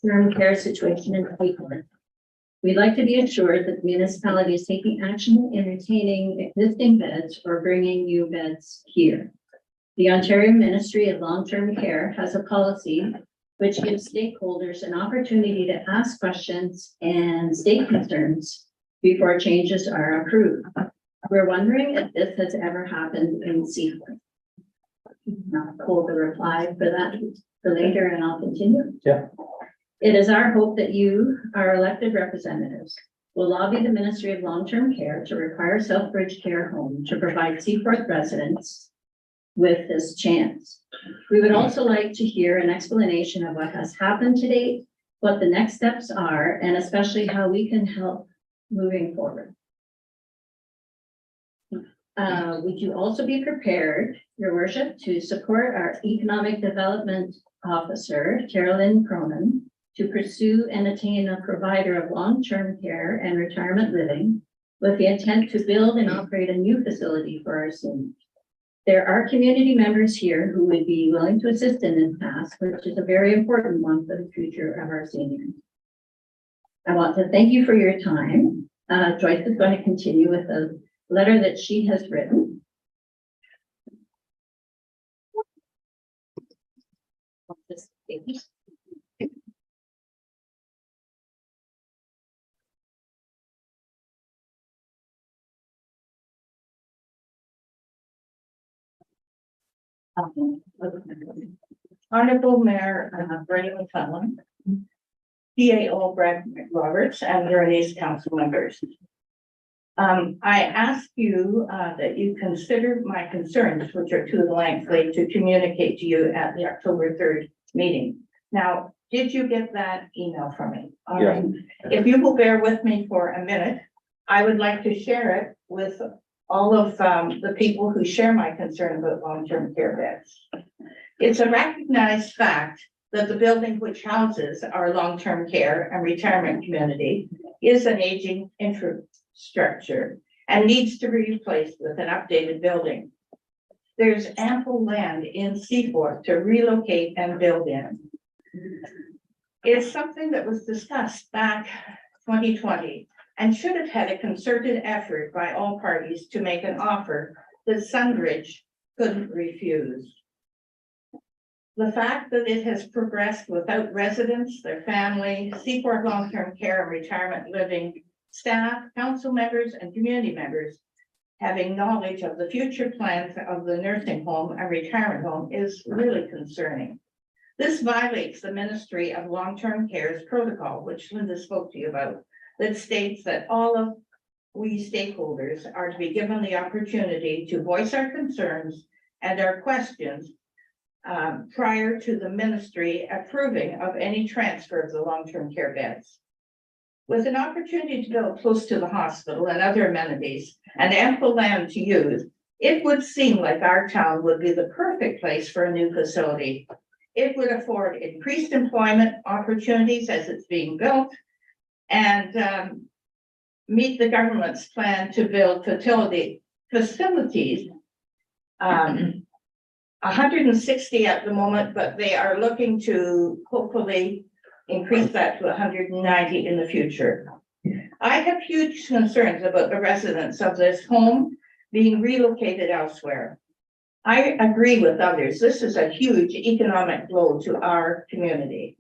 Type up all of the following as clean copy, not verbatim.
long-term care situation in Huron. We'd like to be assured that the municipality is taking action in retaining existing beds or bringing new beds here. The Ontario Ministry of Long-Term Care has a policy which gives stakeholders an opportunity to ask questions and state concerns before changes are approved. We're wondering if this has ever happened in Seaford. I'll hold the reply for that for later and I'll continue. Yeah. It is our hope that you, our elected representatives, will lobby the Ministry of Long-Term Care to require Southbridge Care Home to provide Seaforth residents with this chance. We would also like to hear an explanation of what has happened to date, what the next steps are, and especially how we can help moving forward. Would you also be prepared, Your Worship, to support our Economic Development Officer, Carolyn Cronin, to pursue and attain a provider of long-term care and retirement living with the intent to build and operate a new facility for our seniors? There are community members here who would be willing to assist in this task, which is a very important one for the future of our seniors. I want to thank you for your time. Joyce is going to continue with a letter that she has written. Honorable Mayor Brenda McClellan, PAO Brad Roberts, and Veroni's council members. I ask you that you consider my concerns, which are too lengthy to communicate to you at the October 3rd meeting. Now, did you get that email from me? All right. If you will bear with me for a minute, I would like to share it with all of the people who share my concern about long-term care beds. It's a recognized fact that the building which houses our long-term care and retirement community is an aging infrastructure and needs to be replaced with an updated building. There's ample land in Seaforth to relocate and build in. It's something that was discussed back 2020 and should have had a concerted effort by all parties to make an offer that Sunbridge couldn't refuse. The fact that it has progressed without residents, their family, Seaforth long-term care and retirement living staff, council members, and community members having knowledge of the future plans of the nursing home and retirement home is really concerning. This violates the Ministry of Long-Term Care's protocol, which Linda spoke to you about, that states that all of we stakeholders are to be given the opportunity to voice our concerns and our questions prior to the ministry approving of any transfer of the long-term care beds. With an opportunity to go close to the hospital and other amenities and ample land to use, it would seem like our town would be the perfect place for a new facility. It would afford increased employment opportunities as it's being built and meet the government's plan to build facilities. 160 at the moment, but they are looking to hopefully increase that to 190 in the future. I have huge concerns about the residents of this home being relocated elsewhere. I agree with others. This is a huge economic blow to our community.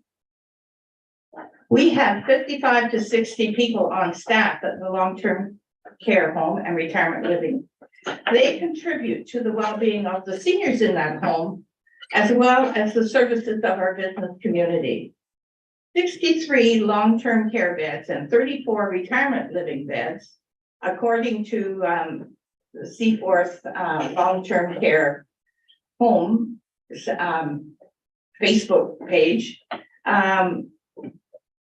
We have 55 to 60 people on staff at the long-term care home and retirement living. They contribute to the well-being of the seniors in that home, as well as the services of our business community. 63 long-term care beds and 34 retirement living beds, according to the Seaforth long-term care home Facebook page.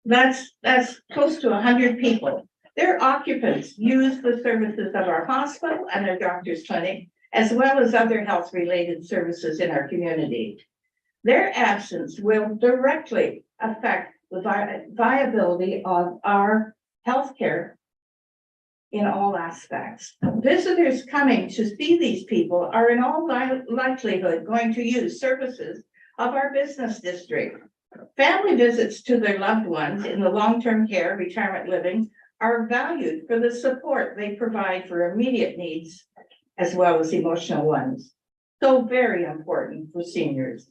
That's close to 100 people. Their occupants use the services of our hospital and our doctor's clinic, as well as other health-related services in our community. Their absence will directly affect the viability of our healthcare in all aspects. Visitors coming to see these people are in all likelihood going to use services of our business district. Family visits to their loved ones in the long-term care, retirement living are valued for the support they provide for immediate needs as well as emotional ones. So very important for seniors.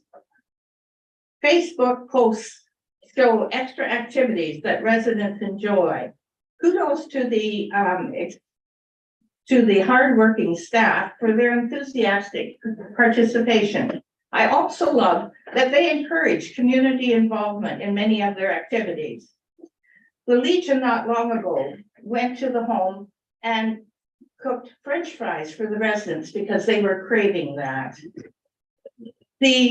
Facebook posts show extra activities that residents enjoy. Kudos to the hardworking staff for their enthusiastic participation. I also love that they encourage community involvement in many of their activities. The Legion not long ago went to the home and cooked French fries for the residents because they were craving that. They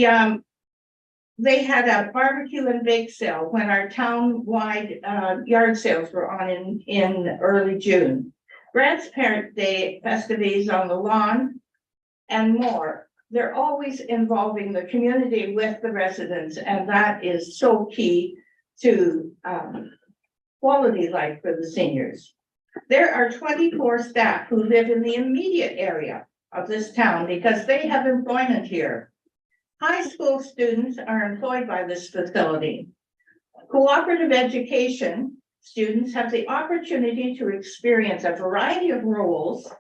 had a barbecue and bake sale when our town-wide yard sales were on in early June. Grandparents' Day festivities on the lawn and more. They're always involving the community with the residents, and that is so key to quality life for the seniors. There are 24 staff who live in the immediate area of this town because they have employment here. High school students are employed by this facility. Cooperative education students have the opportunity to experience a variety of roles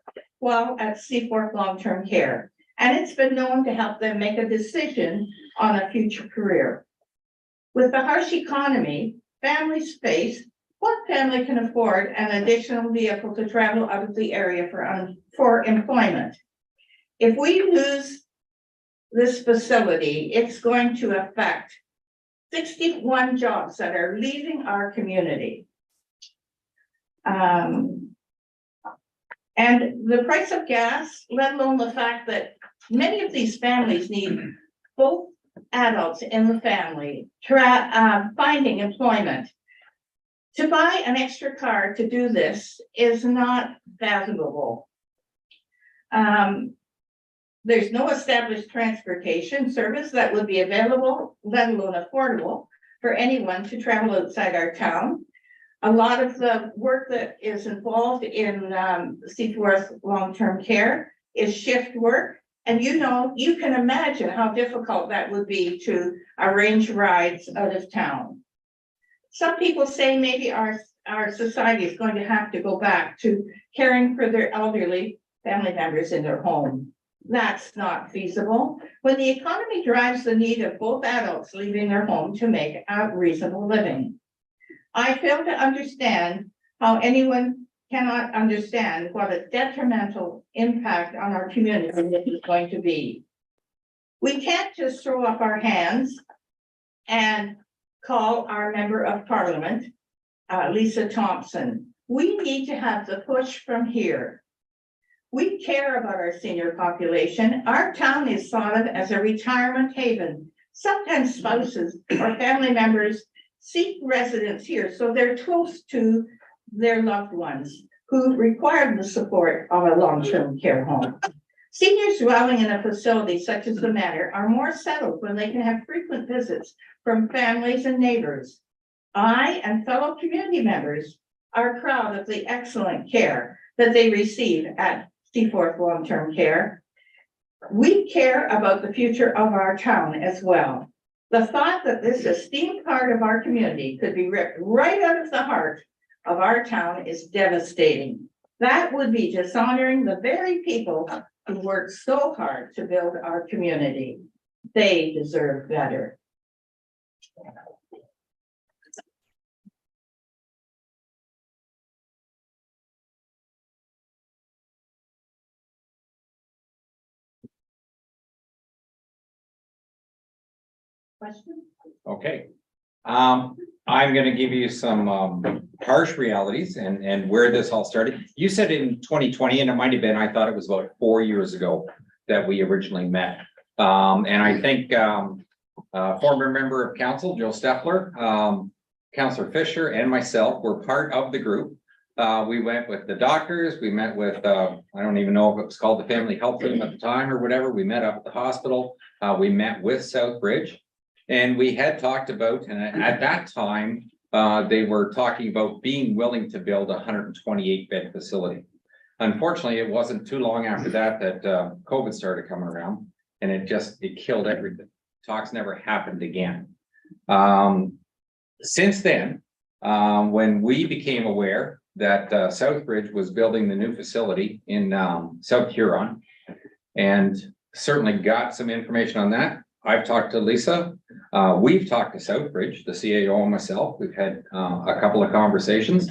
while at Seaforth Long-Term Care, and it's been known to help them make a decision on a future career. With the harsh economy, families face what family can afford an additional vehicle to travel out of the area for employment. If we lose this facility, it's going to affect 61 jobs that are leaving our community. And the price of gas, let alone the fact that many of these families need both adults in the family, finding employment. To buy an extra car to do this is not valuable. There's no established transportation service that would be available, let alone affordable, for anyone to travel outside our town. A lot of the work that is involved in Seaforth Long-Term Care is shift work. And you can imagine how difficult that would be to arrange rides out of town. Some people say maybe our society is going to have to go back to caring for their elderly family members in their home. That's not feasible when the economy drives the need of both adults leaving their home to make a reasonable living. I fail to understand how anyone cannot understand what a detrimental impact on our community this is going to be. We can't just throw up our hands and call our member of parliament, Lisa Thompson. We need to have the push from here. We care about our senior population. Our town is thought of as a retirement haven. Sometimes spouses or family members seek residence here, so they're close to their loved ones who require the support of a long-term care home. Seniors dwelling in a facility such as the Manor are more settled when they can have frequent visits from families and neighbors. I and fellow community members are proud of the excellent care that they receive at Seaforth Long-Term Care. We care about the future of our town as well. The thought that this esteemed part of our community could be ripped right out of the heart of our town is devastating. That would be dishonoring the very people who worked so hard to build our community. They deserve better. Question? Okay. I'm going to give you some harsh realities and where this all started. You said in 2020, and it might have been, I thought it was about 4 years ago that we originally met. And I think former member of council, Joe Steffler, Councillor Fisher, and myself were part of the group. We went with the doctors. We met with, I don't even know if it was called the Family Health Team at the time or whatever. We met up at the hospital. We met with Southbridge. And we had talked about, and at that time, they were talking about being willing to build a 128-bed facility. Unfortunately, it wasn't too long after that COVID started coming around, and it killed everything. Talks never happened again. Since then, when we became aware that Southbridge was building the new facility in South Huron, and certainly got some information on that. I've talked to Lisa. We've talked to Southbridge, the CAO and myself. We've had a couple of conversations.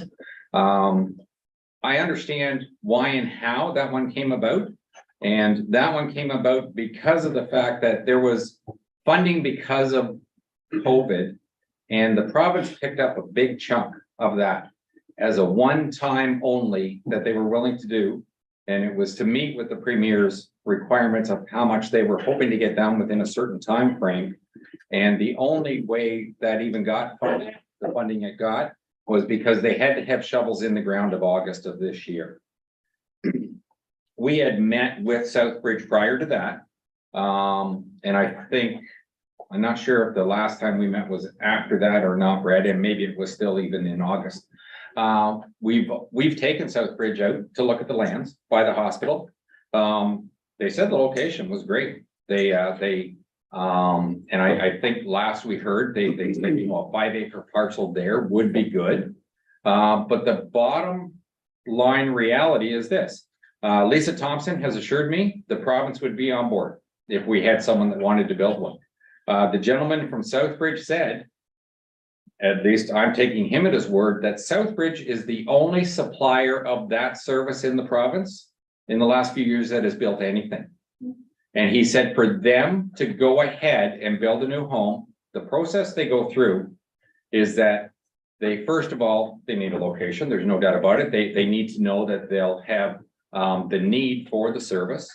I understand why and how that one came about. And that one came about because of the fact that there was funding because of COVID, and the province picked up a big chunk of that as a one-time only that they were willing to do. And it was to meet with the premier's requirements of how much they were hoping to get done within a certain time frame. And the only way that even got funded, the funding it got, was because they had to have shovels in the ground of August of this year. We had met with Southbridge prior to that. And I think, I'm not sure if the last time we met was after that or not, Brad, and maybe it was still even in August. We've taken Southbridge out to look at the lands by the hospital. They said the location was great. And I think last we heard, they said, you know, a 5-acre parcel there would be good. But the bottom line reality is this. Lisa Thompson has assured me the province would be on board if we had someone that wanted to build one. The gentleman from Southbridge said, at least I'm taking him at his word, that Southbridge is the only supplier of that service in the province in the last few years that has built anything. And he said for them to go ahead and build a new home, the process they go through is that they, first of all, they need a location. There's no doubt about it. They need to know that they'll have the need for the service.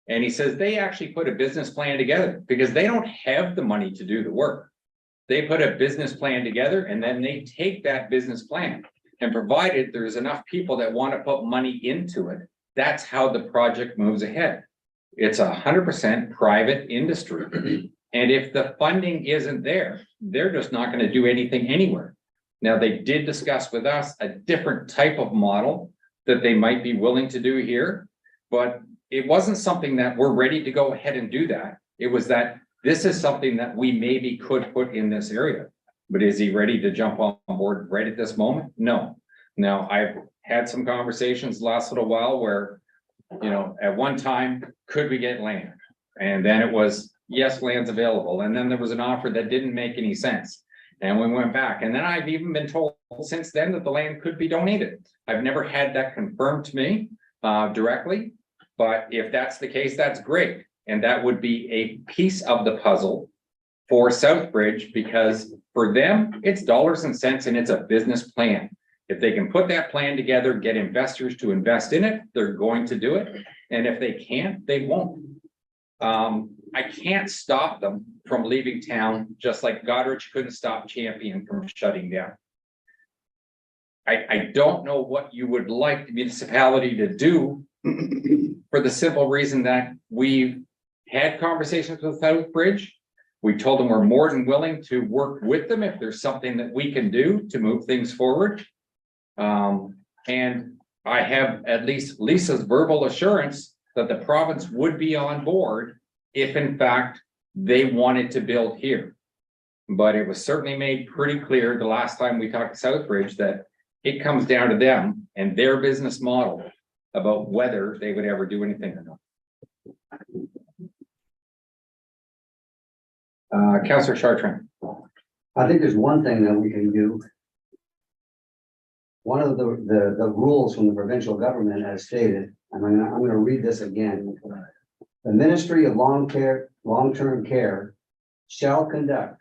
And he says they actually put a business plan together because they don't have the money to do the work. They put a business plan together and then they take that business plan, and provided there's enough people that want to put money into it, that's how the project moves ahead. It's 100% private industry. And if the funding isn't there, they're just not going to do anything anywhere. Now, they did discuss with us a different type of model that they might be willing to do here, but it wasn't something that we're ready to go ahead and do that. It was that this is something that we maybe could put in this area. But is he ready to jump on board right at this moment? No. Now, I've had some conversations the last little while where, you know, at one time, could we get land? And then it was, yes, land's available. And then there was an offer that didn't make any sense. And we went back. And then I've even been told since then that the land could be donated. I've never had that confirmed to me directly. But if that's the case, that's great. And that would be a piece of the puzzle for Southbridge, because for them, it's dollars and cents and it's a business plan. If they can put that plan together, get investors to invest in it, they're going to do it. And if they can't, they won't. I can't stop them from leaving town, just like Goderich couldn't stop Champion from shutting down. I don't know what you would like the municipality to do for the simple reason that we've had conversations with Southbridge. We told them we're more than willing to work with them if there's something that we can do to move things forward. And I have at least Lisa's verbal assurance that the province would be on board if in fact they wanted to build here. But it was certainly made pretty clear the last time we talked to Southbridge that it comes down to them and their business model about whether they would ever do anything or not. Councillor Chartrand. I think there's one thing that we can do. One of the rules from the provincial government as stated, and I'm going to read this again. The Ministry of Long-Term Care shall conduct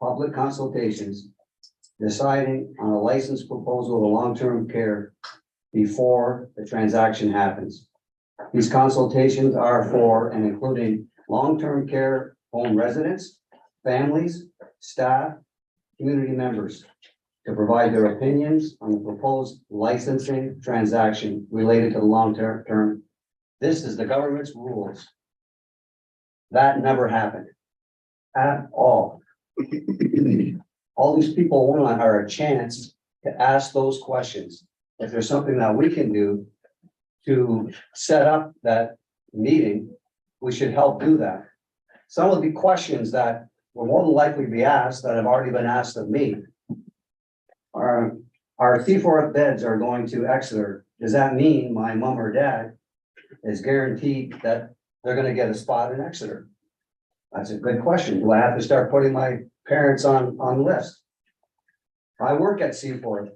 public consultations deciding on a license proposal of long-term care before the transaction happens. These consultations are for and including long-term care home residents, families, staff, community members, to provide their opinions on the proposed licensing transaction related to the long-term. This is the government's rules. That never happened at all. All these people want are a chance to ask those questions. If there's something that we can do to set up that meeting, we should help do that. Some of the questions that will more than likely be asked, that have already been asked of me. Our C4 beds are going to Exeter. Does that mean my mom or dad is guaranteed that they're gonna get a spot in Exeter? That's a good question. Do I have to start putting my parents on the list? I work at C4.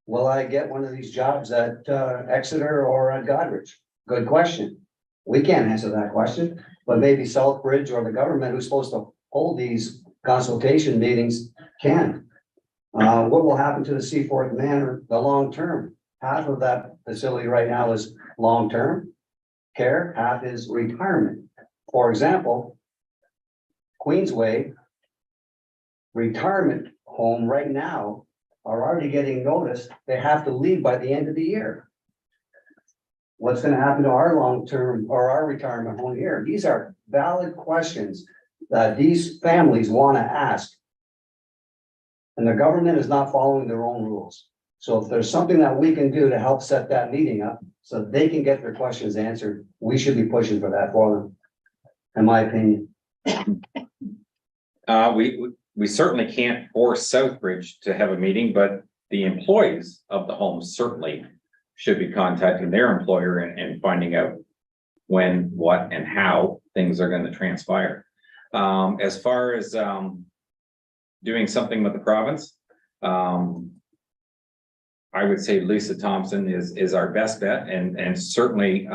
Will I get one of these jobs at Exeter or at Goderich? Good question. We can't answer that question, but maybe Southbridge or the government who's supposed to hold these consultation meetings can. What will happen to the Seaforth Manor, the long term? Half of that facility right now is long-term care, half is retirement. For example, Queensway retirement home right now are already getting notice they have to leave by the end of the year. What's gonna happen to our long-term or our retirement home here? These are valid questions that these families wanna ask. And the government is not following their own rules. So if there's something that we can do to help set that meeting up so they can get their questions answered, we should be pushing for that for them, in my opinion. We certainly can't force Southbridge to have a meeting, but the employees of the homes certainly should be contacting their employer and finding out when, what, and how things are going to transpire. As far as doing something with the province, I would say Lisa Thompson is our best bet, and certainly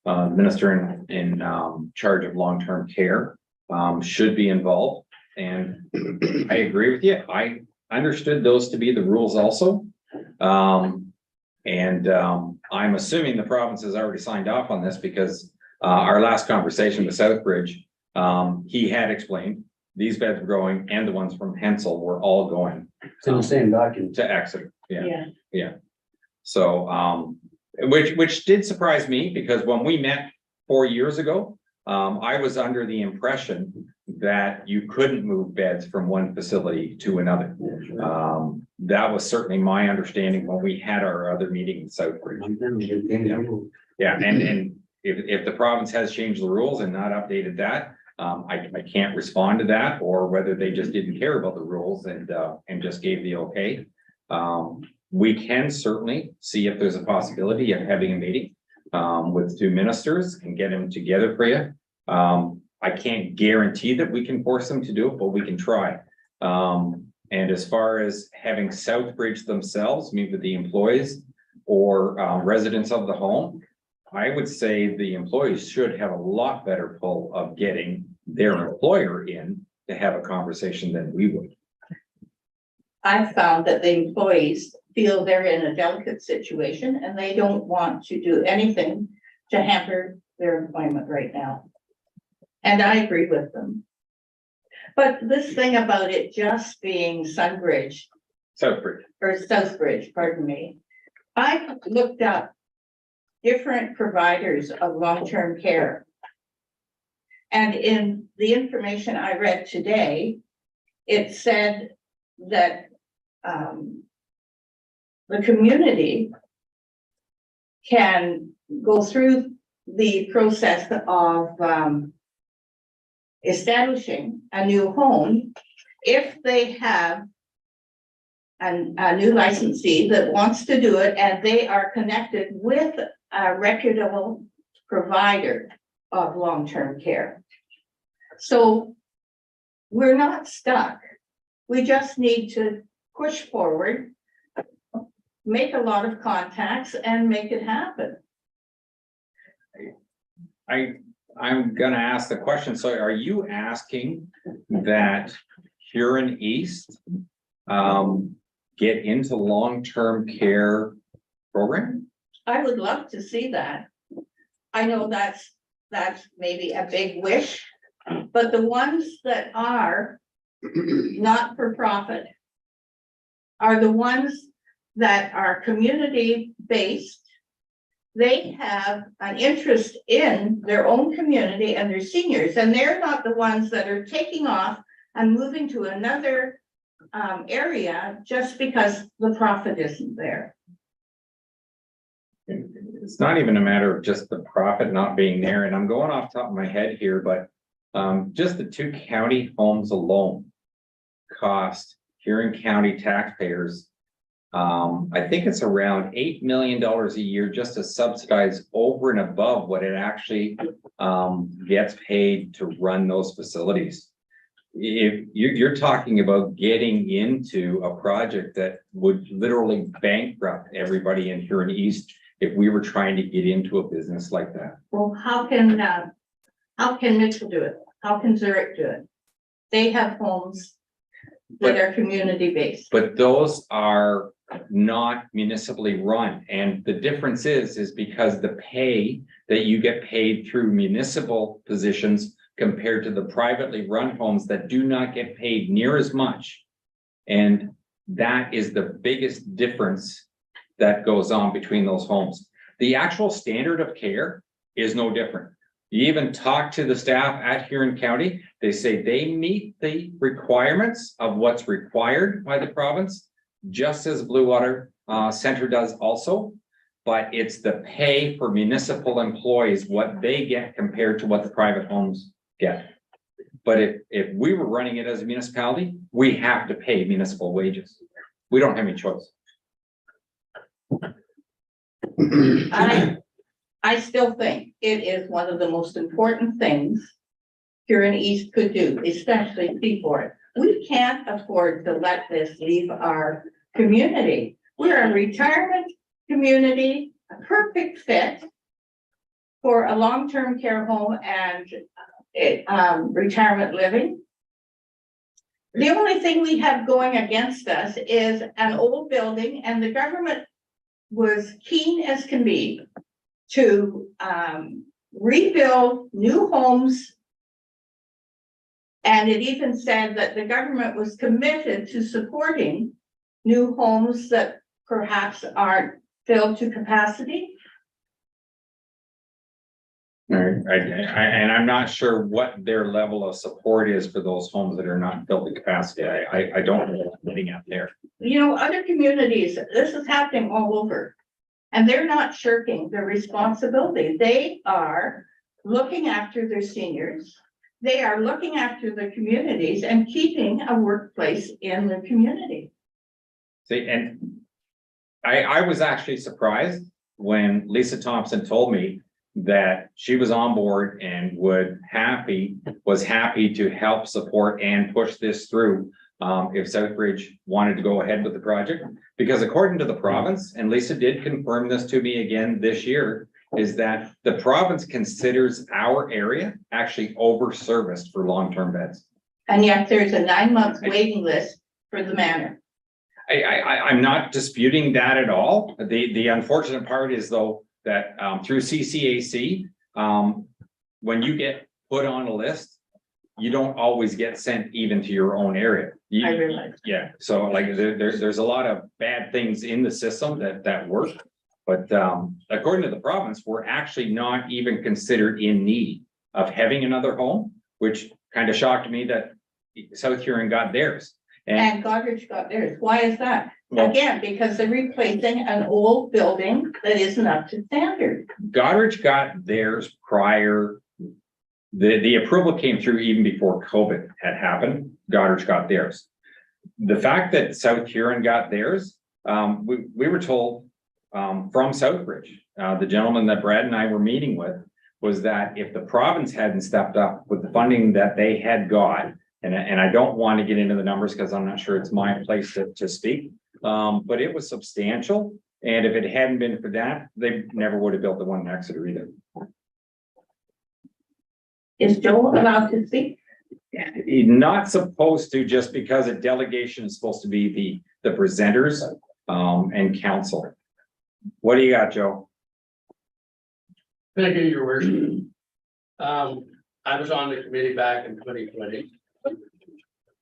minister in charge of long-term care should be involved. And I agree with you. I understood those to be the rules also. I'm assuming the province has already signed off on this because our last conversation with Southbridge, he had explained these beds were going, and the ones from Hensel were all going. It's in the same document. To Exeter. Yeah. So, which did surprise me, because when we met 4 years ago, I was under the impression that you couldn't move beds from one facility to another. That was certainly my understanding when we had our other meeting in Southbridge. Yeah, and if the province has changed the rules and not updated that, I can't respond to that, or whether they just didn't care about the rules and just gave the okay. We can certainly see if there's a possibility of having a meeting with two ministers and get them together for you. I can't guarantee that we can force them to do it, but we can try. And as far as having Southbridge themselves meet with the employees or residents of the home, I would say the employees should have a lot better pull of getting their employer in to have a conversation than we would. I found that the employees feel they're in a delicate situation and they don't want to do anything to hamper their employment right now. And I agree with them. But this thing about it just being Southbridge, pardon me. I looked up different providers of long-term care. And in the information I read today, it said that the community can go through the process of establishing a new home if they have a new licensee that wants to do it and they are connected with a reputable provider of long-term care. So we're not stuck. We just need to push forward, make a lot of contacts and make it happen. I'm gonna ask the question. So are you asking that Huron East get into long-term care program? I would love to see that. I know that's maybe a big wish, but the ones that are not for profit are the ones that are community based. They have an interest in their own community and their seniors, and they're not the ones that are taking off and moving to another area just because the profit isn't there. It's not even a matter of just the profit not being there, and I'm going off the top of my head here, but Just the two county homes alone cost Huron County taxpayers, I think it's around $8 million a year just to subsidize over and above what it actually gets paid to run those facilities. If you're talking about getting into a project that would literally bankrupt everybody in Huron East if we were trying to get into a business like that. Well, how can Mitchell do it? How can Zurich do it? They have homes that are community based. But those are not municipally run. And the difference is because the pay that you get paid through municipal positions compared to the privately run homes that do not get paid near as much. And that is the biggest difference that goes on between those homes. The actual standard of care is no different. You even talk to the staff at Huron County, they say they meet the requirements of what's required by the province, just as Blue Water Center does also. But it's the pay for municipal employees, what they get compared to what the private homes get. But if we were running it as a municipality, we have to pay municipal wages. We don't have any choice. I still think it is one of the most important things Huron East could do, especially Seaport. We can't afford to let this leave our community. We're a retirement community, a perfect fit for a long-term care home and retirement living. The only thing we have going against us is an old building, and the government was keen as can be to rebuild new homes. And it even said that the government was committed to supporting new homes that perhaps aren't filled to capacity. And I'm not sure what their level of support is for those homes that are not built to capacity. I don't know what I'm getting at there. You know, other communities, this is happening all over. And they're not shirking their responsibility. They are looking after their seniors. They are looking after the communities and keeping a workplace in the community. See, and I was actually surprised when Lisa Thompson told me that she was on board and was happy to help support and push this through if Southbridge wanted to go ahead with the project. Because according to the province, and Lisa did confirm this to me again this year, is that the province considers our area actually over-serviced for long-term beds. And yet there's a 9-month waiting list for the manor. I'm not disputing that at all. The unfortunate part is though that through CCAC, when you get put on a list, you don't always get sent even to your own area. I realize. Yeah, so like there's a lot of bad things in the system that work. But according to the province, we're actually not even considered in need of having another home, which kind of shocked me that South Huron got theirs. And Goderich got theirs. Why is that? Well, Again, because they're replacing an old building that isn't up to standard. Goderich got theirs prior. The approval came through even before COVID had happened. Goderich got theirs. The fact that South Huron got theirs, we were told from Southbridge, the gentleman that Brad and I were meeting with, was that if the province hadn't stepped up with the funding that they had got, and I don't want to get into the numbers because I'm not sure it's my place to speak, but it was substantial. And if it hadn't been for that, they never would have built the one in Exeter either. Is Joe allowed to speak? You're not supposed to, just because a delegation is supposed to be the presenters and council. What do you got, Joe? Thank you, Your Worship. I was on the committee back in 2020.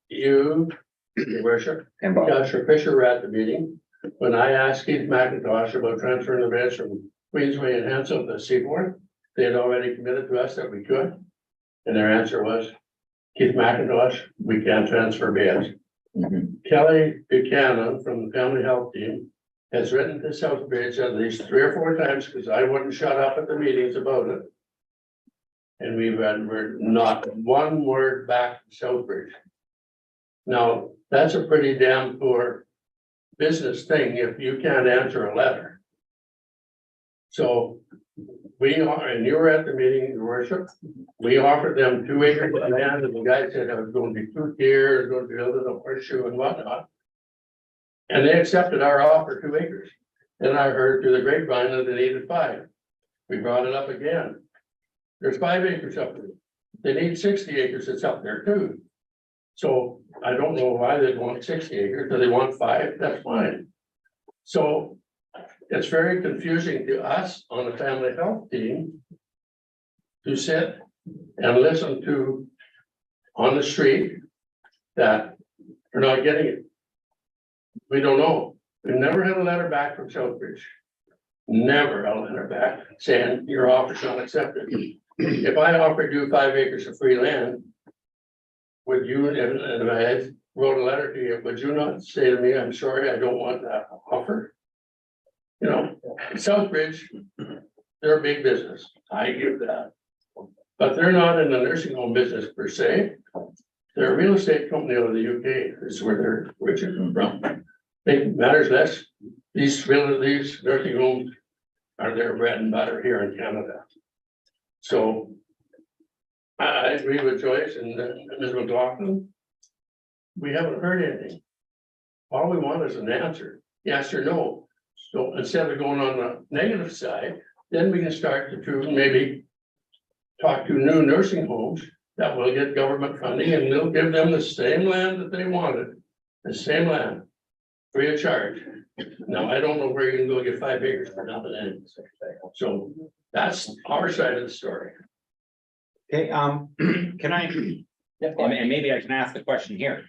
You, Your Worship, And Bob. Councillor Fisher were at the meeting when I asked Keith McIntosh about transferring the beds from Queensway and Hansel to Seaport. They had already committed to us that we could. And their answer was, Keith McIntosh, we can't transfer beds. Kelly Buchanan from the Family Health Team has written to Southbridge at least 3 or 4 times because I wouldn't shut up at the meetings about it. And we've had not one word back from Southbridge. Now, that's a pretty damn poor business thing if you can't answer a letter. So we are, and you were at the meeting, your worship, we offered them 2 acres of land, and the guy said it was going to be 2 tiers, going to build a horseshoe and whatnot. And they accepted our offer, 2 acres. Then I heard through the grapevine that they needed 5. We brought it up again. There's 5 acres up there. They need 60 acres that's up there too. So I don't know why they want 60 acres. Do they want 5? That's fine. So it's very confusing to us on the family health team to sit and listen to on the street that we're not getting it. We don't know. We've never had a letter back from Southbridge. Never a letter back saying your offer's not accepted. If I offered you 5 acres of free land, would you, and I wrote a letter to you, would you not say to me, I'm sorry, I don't want that offer? You know, Southbridge, they're a big business. I give that. But they're not in the nursing home business per se. They're a real estate company out of the UK. Is where they're originating from. It matters less. These nursing homes are their bread and butter here in Canada. So I agree with Joyce and Ms. McLaughlin. We haven't heard anything. All we want is an answer, yes or no. So instead of going on the negative side, then we can start to maybe talk to new nursing homes that will get government funding, and they'll give them the same land that they wanted, the same land, free of charge. Now, I don't know where you can go get 5 acres for nothing anyway. So that's our side of the story. Okay, can I, and maybe I can ask the question here.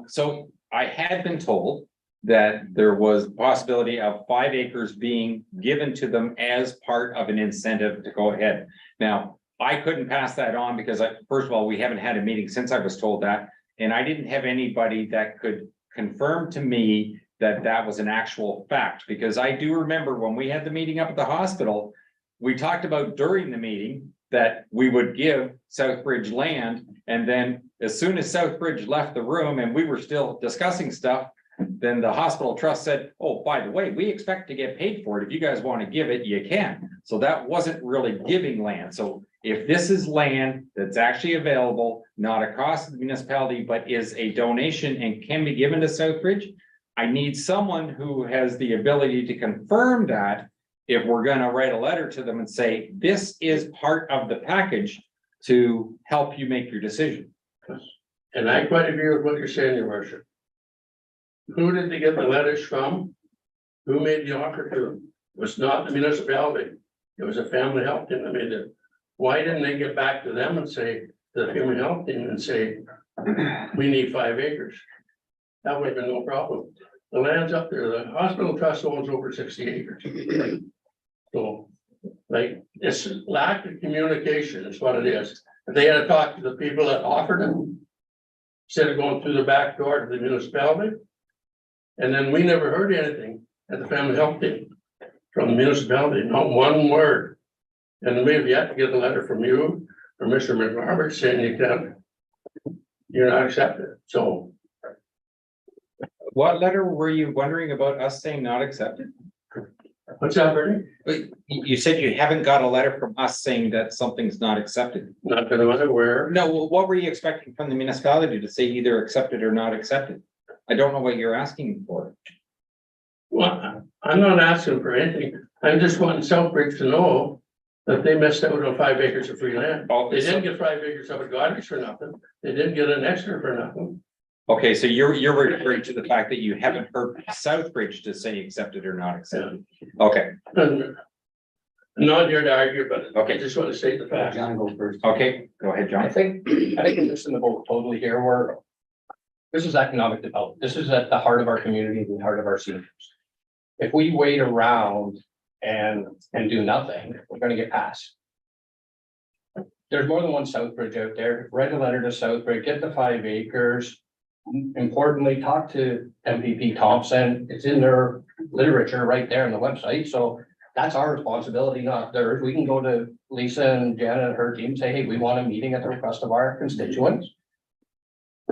So I had been told that there was possibility of 5 acres being given to them as part of an incentive to go ahead. Now, I couldn't pass that on because first of all, we haven't had a meeting since I was told that, and I didn't have anybody that could confirm to me that that was an actual fact, because I do remember when we had the meeting up at the hospital, we talked about during the meeting that we would give Southbridge land, and then as soon as Southbridge left the room and we were still discussing stuff, then the hospital trust said, oh, by the way, we expect to get paid for it. If you guys want to give it, you can. So that wasn't really giving land. So if this is land that's actually available, not a cost of the municipality, but is a donation and can be given to Southbridge, I need someone who has the ability to confirm that if we're going to write a letter to them and say, this is part of the package to help you make your decision. And I quite agree with what you're saying, your worship. Who did they get the letters from? Who made the offer to them? It was not the municipality. It was a family health team that made it. Why didn't they get back to them and say, the family health team, and say, we need 5 acres? That would have been no problem. The land's up there. The hospital trust owns over 60 acres. So, like, it's lack of communication is what it is. If they had to talk to the people that offered it, instead of going through the back door to the municipality. And then we never heard anything at the family health team from the municipality, not one word. And we have yet to get a letter from you or Mr. McRoberts saying you're not accepted. So. What letter were you wondering about us saying not accepted? What's that, Bernie? You said you haven't got a letter from us saying that something's not accepted. Not that I'm aware. No, well, what were you expecting from the municipality to say either accepted or not accepted? I don't know what you're asking for. Well, I'm not asking for anything. I'm just wanting Southbridge to know that they missed out on 5 acres of free land. They didn't get 5 acres of a cottage for nothing. They didn't get an extra for nothing. Okay, so you're referring to the fact that you haven't heard Southbridge to say accepted or not accepted. Okay, And I'm not here to argue, but Okay. I just want to state the fact. John, go first. okay, go ahead, I John. think it's just in the boat totally here where this is economic development. This is at the heart of our community, the heart of our seniors. If we wait around and do nothing, we're gonna get passed. There's more than one Southbridge out there. Write a letter to Southbridge, get the 5 acres. Importantly, talk to MPP Thompson. It's in their literature right there on the website. So That's our responsibility, not theirs. We can go to Lisa and Janet and her team, say, hey, we want a meeting at the request of our constituents.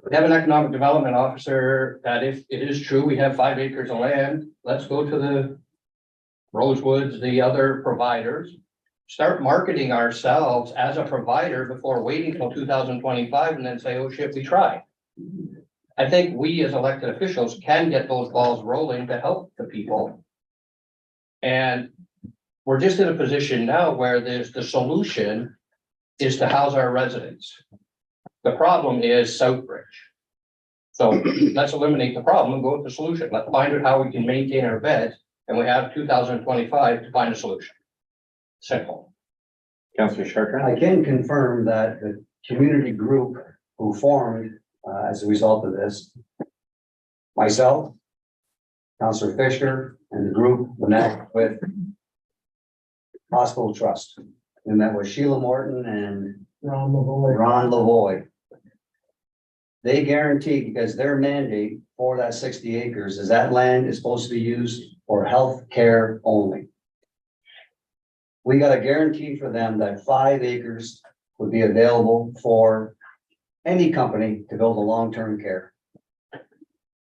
We have an economic development officer that if it is true, we have 5 acres of land, let's go to the Rosewoods, the other providers. Start marketing ourselves as a provider before waiting till 2025 and then say, oh shit, we tried. I think we as elected officials can get those balls rolling to help the people. And we're just in a position now where the solution is to house our residents. The problem is Southbridge. So let's eliminate the problem and go with the solution. Let's find out how we can maintain our beds, and we have 2025 to find a solution. Simple. Councillor Chartrand? I can confirm that the community group who formed as a result of this, myself, Councillor Fisher, and the group met with Hospital Trust. We met with Sheila Morton and Ron Lavoy. They guarantee, because their mandate for that 60 acres is that land is supposed to be used for health care only. We got a guarantee for them that 5 acres would be available for any company to build a long-term care.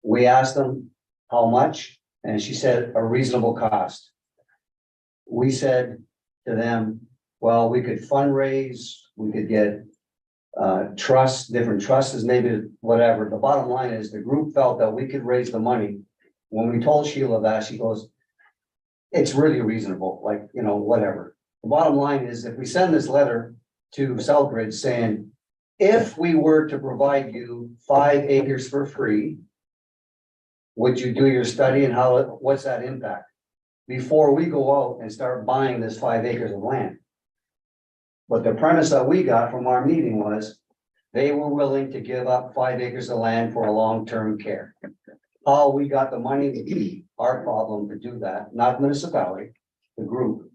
We asked them how much, and she said a reasonable cost. We said to them, well, we could fundraise, we could get trusts, different trusts, maybe whatever. The bottom line is the group felt that we could raise the money. When we told Sheila that, she goes, it's really reasonable, like, you know, whatever. The bottom line is if we send this letter to Southbridge saying, if we were to provide you 5 acres for free, would you do your study and what's that impact? Before we go out and start buying this 5 acres of land. But the premise that we got from our meeting was they were willing to give up 5 acres of land for a long-term care. How we got the money would be our problem to do that, not the municipality, the group.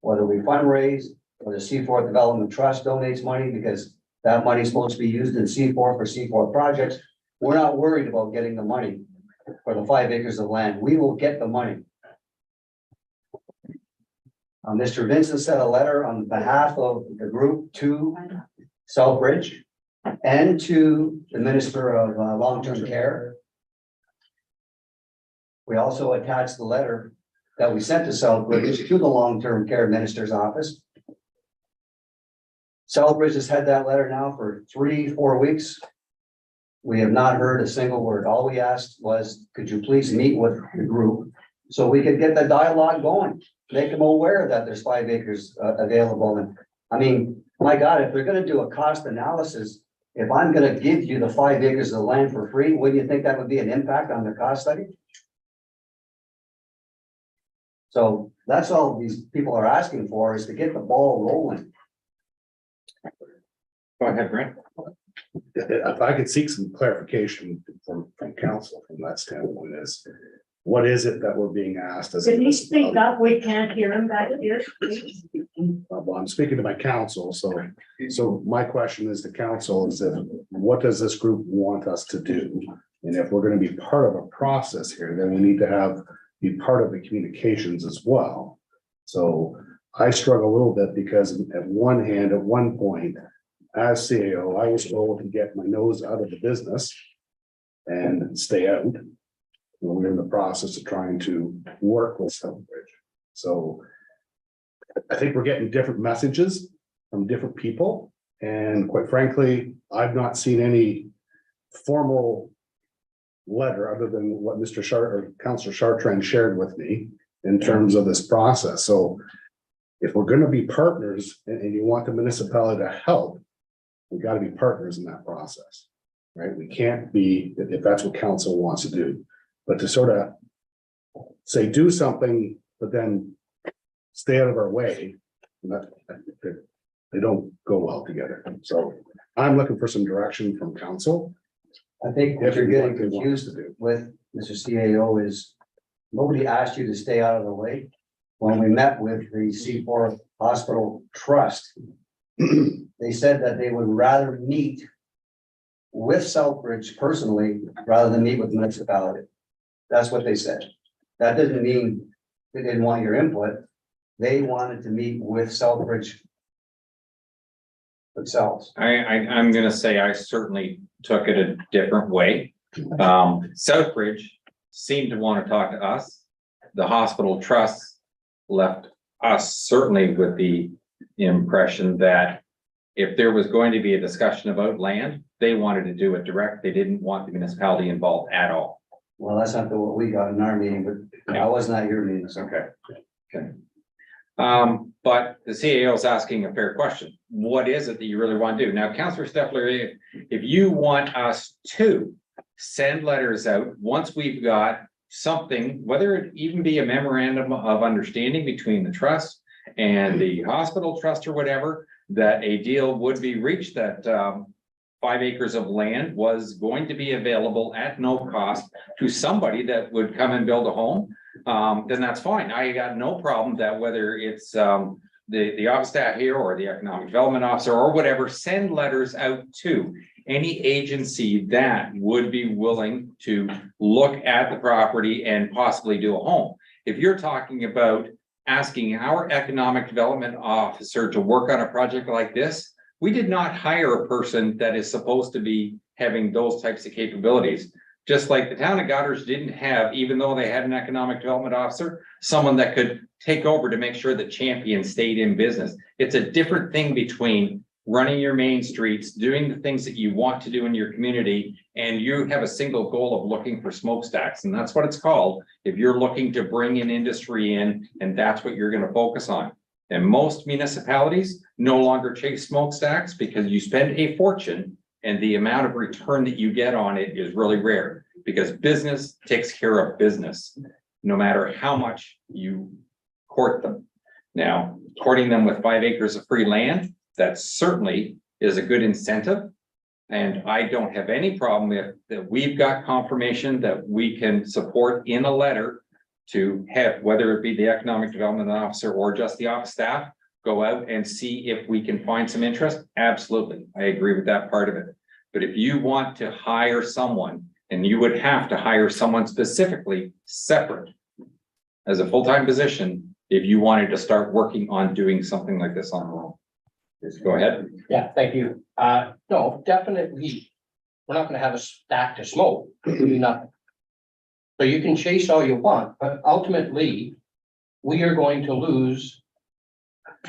Whether we fundraise or the C4 Development Trust donates money because that money is supposed to be used in C4 for C4 projects. We're not worried about getting the money for the 5 acres of land. We will get the money. Mr. Vincent sent a letter on behalf of the group to Southbridge and to the Minister of Long-Term Care. We also attached the letter that we sent to Southbridge to the Long-Term Care Minister's office. Southbridge has had that letter now for 3-4 weeks. We have not heard a single word. All we asked was, could you please meet with the group so we could get the dialogue going? Make them aware that there's 5 acres available. And I mean, my God, if they're gonna do a cost analysis, if I'm gonna give you the 5 acres of land for free, wouldn't you think that would be an impact on the cost study? So that's all these people are asking for, is to get the ball rolling. Go ahead, Brent. If I could seek some clarification from council from that standpoint is, what is it that we're being asked as? Can you speak up? We can't hear him back here, please. Well, I'm speaking to my council, so my question is to council is that, what does this group want us to do? And if we're gonna be part of a process here, then we need to be part of the communications as well. So I struggle a little bit because at one hand, at one point, as CAO, I was told to get my nose out of the business and stay out. We're in the process of trying to work with Southbridge. So I think we're getting different messages from different people. And quite frankly, I've not seen any formal letter other than what Councillor Chartrand shared with me in terms of this process. So if we're going to be partners and you want the municipality to help, we got to be partners in that process, right? We can't be, if that's what council wants to do, but to sort of say, do something, but then stay out of our way, they don't go well together. So I'm looking for some direction from council. I think what you're getting confused with, Mr. CAO, is nobody asked you to stay out of the way. When we met with the C4 Hospital Trust, they said that they would rather meet with Southbridge personally rather than meet with the municipality. That's what they said. That doesn't mean they didn't want your input. they wanted to meet with Southbridge themselves. I'm gonna say I certainly took it a different way. Southbridge seemed to want to talk to us. The hospital trust left us certainly with the impression that if there was going to be a discussion about land, they wanted to do it direct. They didn't want the municipality involved at all. Well, that's not what we got in our meeting, but I was not at your meeting, so. Okay. Okay. But the CAO is asking a fair question. What is it that you really want to do? Now, Councillor Steffler, if you want us to send letters out, once we've got something, whether it even be a memorandum of understanding between the trust and the hospital trust or whatever, that a deal would be reached, that 5 acres of land was going to be available at no cost to somebody that would come and build a home, then that's fine. I got no problem that whether it's the office staff here or the economic development officer or whatever, send letters out to any agency that would be willing to look at the property and possibly do a home. If you're talking about asking our economic development officer to work on a project like this, we did not hire a person that is supposed to be having those types of capabilities. Just like the town of Goddard didn't have, even though they had an economic development officer, someone that could take over to make sure that Champion stayed in business. It's a different thing between running your main streets, doing the things that you want to do in your community, and you have a single goal of looking for smokestacks, and that's what it's called. If you're looking to bring an industry in, and that's what you're going to focus on. And most municipalities no longer chase smokestacks because you spend a fortune and the amount of return that you get on it is really rare, because business takes care of business, no matter how much you court them. Now, courting them with 5 acres of free land, that certainly is a good incentive. And I don't have any problem with that. We've got confirmation that we can support in a letter to have, whether it be the economic development officer or just the office staff, go out and see if we can find some interest. Absolutely. I agree with that part of it. But if you want to hire someone, and you would have to hire someone specifically separate as a full-time position, if you wanted to start working on doing something like this on your own. Just go ahead. Yeah, thank you. No, definitely. We're not gonna have a stack to smoke, do nothing. So you can chase all you want, but ultimately, we are going to lose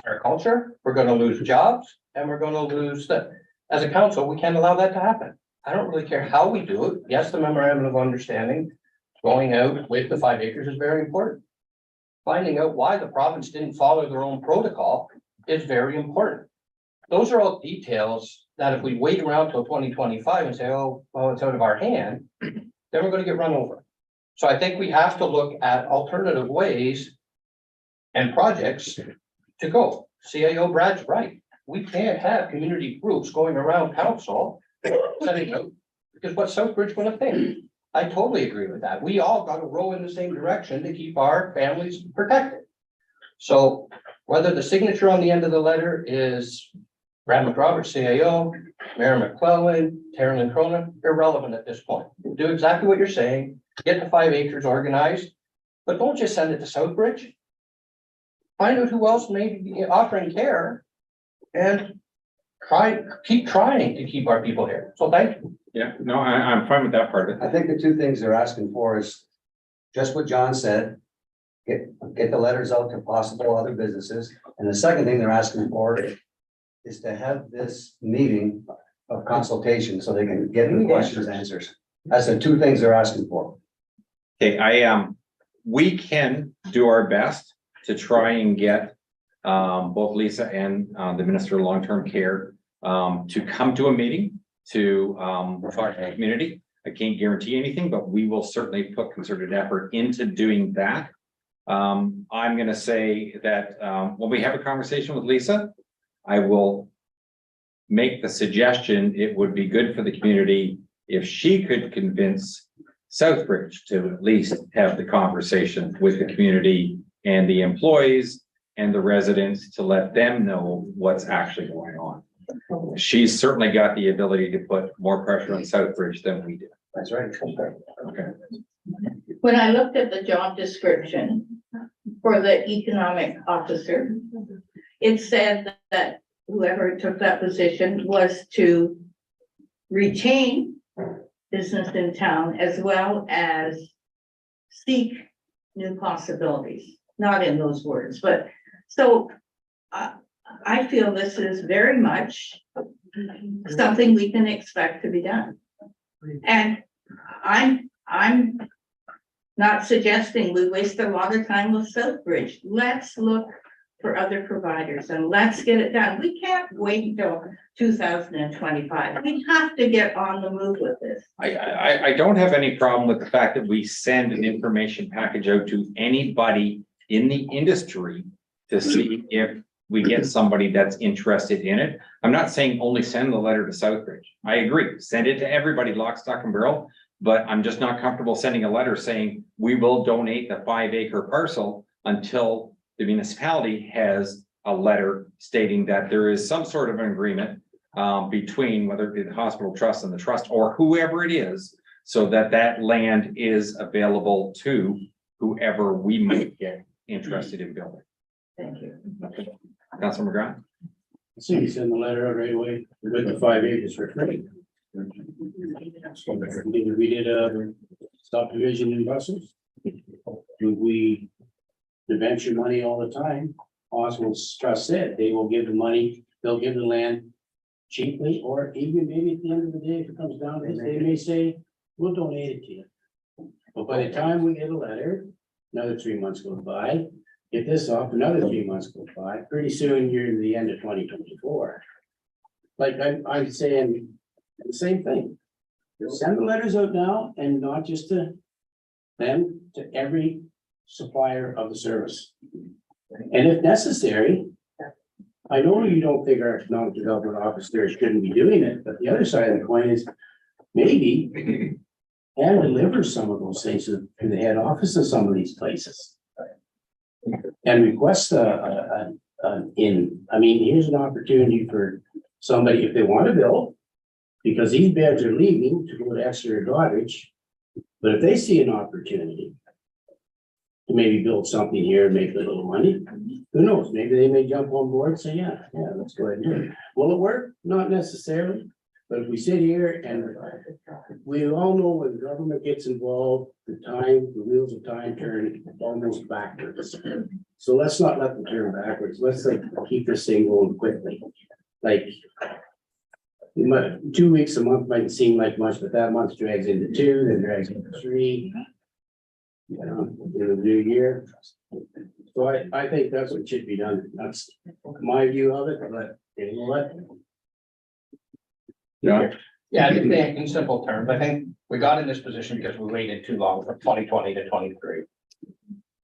our culture, we're gonna lose jobs, and we're gonna lose that. As a council, we can't allow that to happen. I don't really care how we do it. Yes, the memorandum of understanding, going out with the 5 acres is very important. Finding out why the province didn't follow their own protocol is very important. Those are all details that if we wait around till 2025 and say, oh, well, it's out of our hand, then we're gonna get run over. So I think we have to look at alternative ways and projects to go. CAO Brad's right. We can't have community groups going around council setting up, because what's Southbridge gonna think? I totally agree with that. We all gotta row in the same direction to keep our families protected. So whether the signature on the end of the letter is Brad McRoberts, CAO, Mayor McClellan, Terrell Cronin, irrelevant at this point. Do exactly what you're saying, get the 5 acres organized, but don't just send it to Southbridge. Find out who else may be offering care and keep trying to keep our people here. So thank you. Yeah, no, I'm fine with that part of it. I think the two things they're asking for is just what John said. Get the letters out to possible other businesses. And the second thing they're asking for is to have this meeting of consultation so they can get the questions answers. That's the two things they're asking for. Okay, we can do our best to try and get both Lisa and the Minister of Long-Term Care to come to a meeting to talk to the community. I can't guarantee anything, but we will certainly put concerted effort into doing that. I'm going to say that when we have a conversation with Lisa, I will make the suggestion it would be good for the community if she could convince Southbridge to at least have the conversation with the community and the employees and the residents to let them know what's actually going on. She's certainly got the ability to put more pressure on Southbridge than we do. That's right. Okay. When I looked at the job description for the economic officer. It said that whoever took that position was to retain business in town as well as seek new possibilities, not in those words, but so I feel this is very much something we can expect to be done. And I'm not suggesting we waste a lot of time with Southbridge. Let's look for other providers and let's get it done. We can't wait until 2025. We have to get on the move with this. I don't have any problem with the fact that we send an information package out to anybody in the industry to see if we get somebody that's interested in it. I'm not saying only send the letter to Southbridge. I agree, send it to everybody, lock, stock and barrel. But I'm just not comfortable sending a letter saying we will donate the 5-acre parcel until the municipality has a letter stating that there is some sort of an agreement between whether it be the hospital trust and the trust or whoever it is, so that that land is available to whoever we might get interested in building. Thank you. Councilor McGrath? So you send the letter out right away with the 5 acres for free. We did a subdivision in Brussels. We venture money all the time. Oswald's trust said they will give the money, they'll give the land cheaply, or even maybe at the end of the day, if it comes down to it, they may say, we'll donate it to you. But by the time we get a letter, another 3 months goes by, get this off, another 3 months goes by, pretty soon you're in the end of 2024. Like I'm saying the same thing. Send the letters out now and not just to them, to every supplier of the service. And if necessary, I know you don't think our economic development officer shouldn't be doing it, but the other side of the coin is maybe and deliver some of those things to the head office of some of these places. And request I mean, here's an opportunity for somebody, if they want to build, because these beds are leaving to go to Exeter Goderich. But if they see an opportunity to maybe build something here and make a little money, who knows? Maybe they may jump on board and say, yeah, let's go ahead and do it. Will it work? Not necessarily. But if we sit here and we all know when the government gets involved, the wheels of time turn almost backwards. So let's not let them turn backwards. Let's keep this thing going quickly. Like 2 weeks a month might seem like much, but that month drags into 2, then drags into 3. You know, in the new year. So I think that's what should be done. That's my view of it, but you know what? Yeah, I think in simple terms, I think we got in this position because we waited too long from 2020 to 23.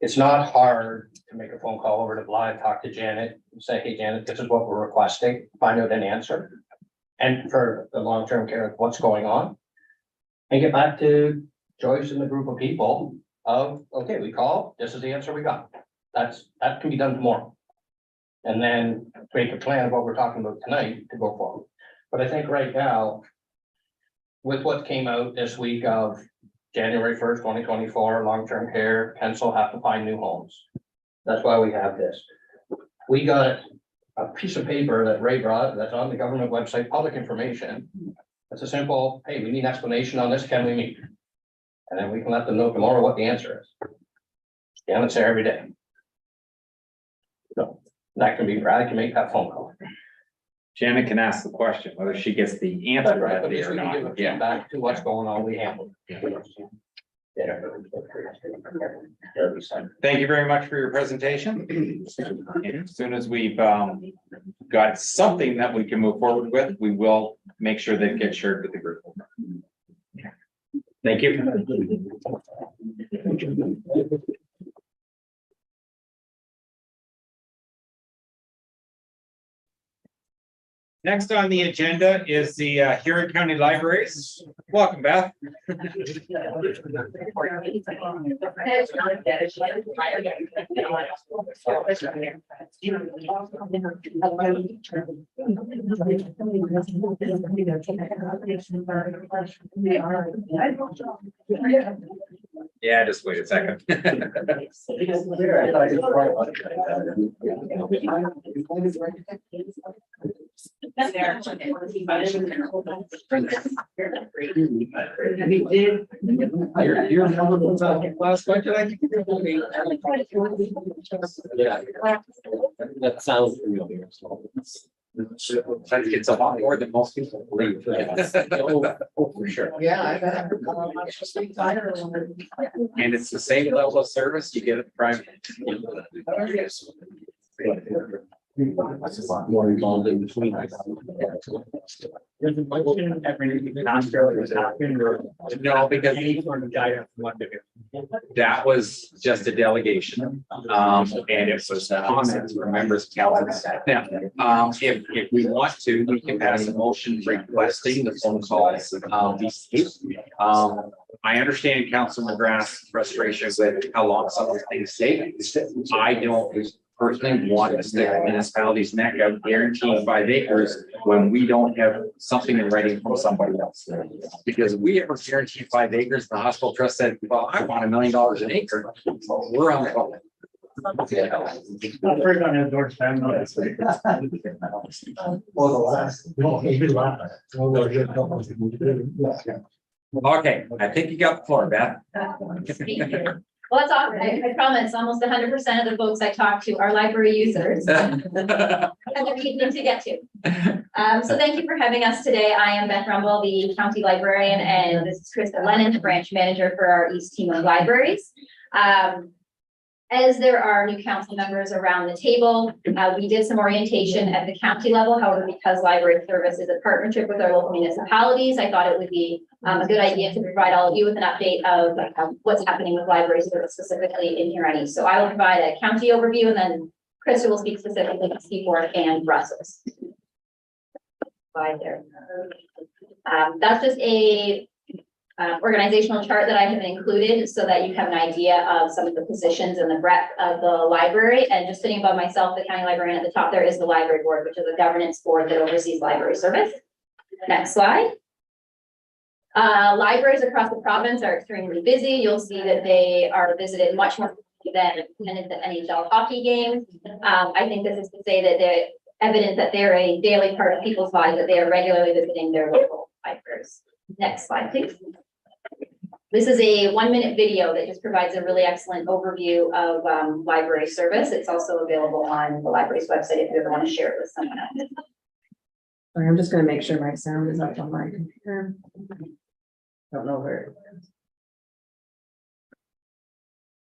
It's not hard to make a phone call over to Blythe, talk to Janet, and say, hey, Janet, this is what we're requesting, find out an answer. And for the long-term care, what's going on? And get back to Joyce and the group of people of, okay, we called, this is the answer we got. That can be done tomorrow. And then make a plan of what we're talking about tonight to go forward. But I think right now, with what came out this week of January 1st, 2024, long-term care, Pencil have to find new homes. That's why we have this. We got a piece of paper that Ray brought that's on the government website, public information. It's a simple, hey, we need an explanation on this, can we meet? And then we can let them know tomorrow what the answer is. Yeah, it's there every day. So that can be, Brad can make that phone call. Janet can ask the question, whether she gets the answer Right, that but day just or we can give not. a feedback to what's going on, we handle. Yeah. Thank you very much for your presentation. And as soon as we've got something that we can move forward with, we will make sure that it gets shared with the group. Thank you. Next on the agenda is the Huron County Libraries. Welcome, Beth. Yeah, just wait a second. You're last budget, I think. Yeah. That sounds familiar. It's a lot more than most people believe. Oh, for sure. Yeah, I bet. And it's the same level of service you get at private. More involved in between. No, because that was just a delegation, and it was comments from members of council. Now, if we want to, we can pass a motion requesting the phone calls, I understand Council McGrath's frustration with how long some of the things take. I don't personally want to stick the municipality's neck out guaranteeing 5 acres when we don't have something in writing from somebody else. Because if we ever guarantee 5 acres, the hospital trust said, well, I want $1 million an acre. We're on the phone. Okay, I think you got the floor, Beth. Well, that's all, I promise, almost 100% of the folks I talk to are library users. And they're easy to get to. So thank you for having us today. I am Beth Rumble, the county librarian, and this is Krista Lennon, the branch manager for our East team of libraries. As there are new council members around the table, we did some orientation at the county level. However, because library service is a partnership with our local municipalities, I thought it would be a good idea to provide all of you with an update of what's happening with library service specifically in Huron East. So I will provide a county overview, and then Krista will speak specifically to Seaforth and Brussels. Slide there. That's just a organizational chart that I have included so that you have an idea of some of the positions and the breadth of the library. And just sitting above myself, the county librarian at the top there is the library board, which is a governance board that oversees library service. Next slide. Libraries across the province are extremely busy. You'll see that they are visited much more than attended the NHL hockey games. I think this is to say that they're evident that they're a daily part of people's lives, that they are regularly visiting their local libraries. Next slide, please. This is a 1-minute video that just provides a really excellent overview of library service. It's also available on the library's website if you ever want to share it with someone else. Sorry, I'm just gonna make sure my sound is up on my computer. Don't know where it is.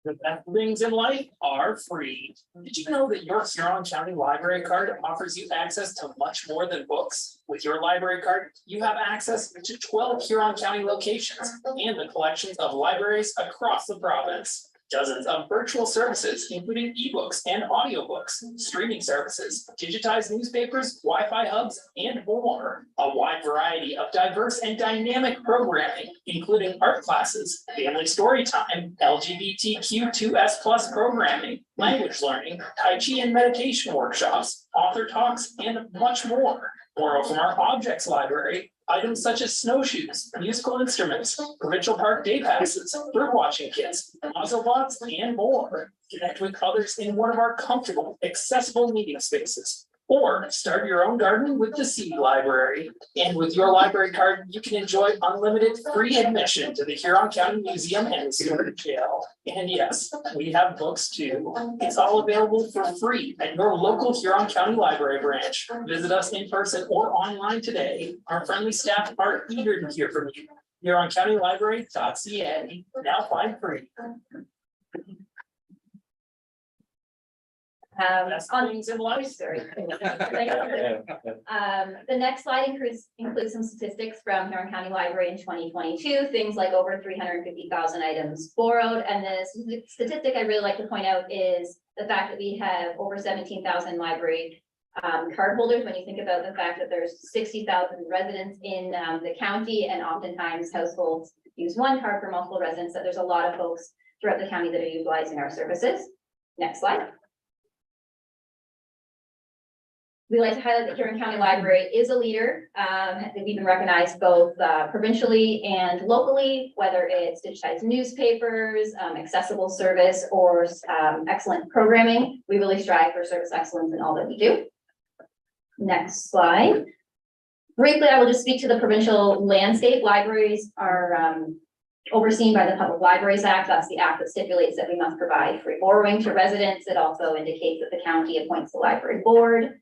The best things in life are free. Did you know that your Huron County Library Card offers you access to much more than books? With your library card, you have access to 12 Huron County locations and the collections of libraries across the province. Dozens of virtual services, including ebooks and audiobooks, streaming services, digitized newspapers, Wi-Fi hubs, and more. A wide variety of diverse and dynamic programming, including art classes, family story time, LGBTQ2S+ programming, language learning, Tai Chi and meditation workshops, author talks, and much more. Borrow from our objects library items such as snowshoes, musical instruments, provincial park day passes, birdwatching kits, Ozobots, and more. Connect with others in one of our comfortable, accessible meeting spaces. Or start your own garden with the Seed Library. And with your library card, you can enjoy unlimited free admission to the Huron County Museum and Stewart Jail. And yes, we have books too. It's all available for free at your local Huron County Library branch. Visit us in person or online today. Our friendly staff are eager to hear from you. HuronCountyLibrary.ca. Now find free. On things in life. Sorry. The next slide includes some statistics from Huron County Library in 2022, things like over 350,000 items borrowed. And the statistic I really like to point out is the fact that we have over 17,000 library card holders. When you think about the fact that there's 60,000 residents in the county, and oftentimes households use one card for multiple residents, that there's a lot of folks throughout the county that are utilizing our services. Next slide. We like to highlight that Huron County Library is a leader. We've been recognized both provincially and locally, whether it's digitized newspapers, accessible service, or excellent programming. We really strive for service excellence in all that we do. Next slide. Briefly, I will just speak to the provincial landscape. Libraries are overseen by the Public Libraries Act. That's the act that stipulates that we must provide free borrowing to residents. It also indicates that the county appoints the library board.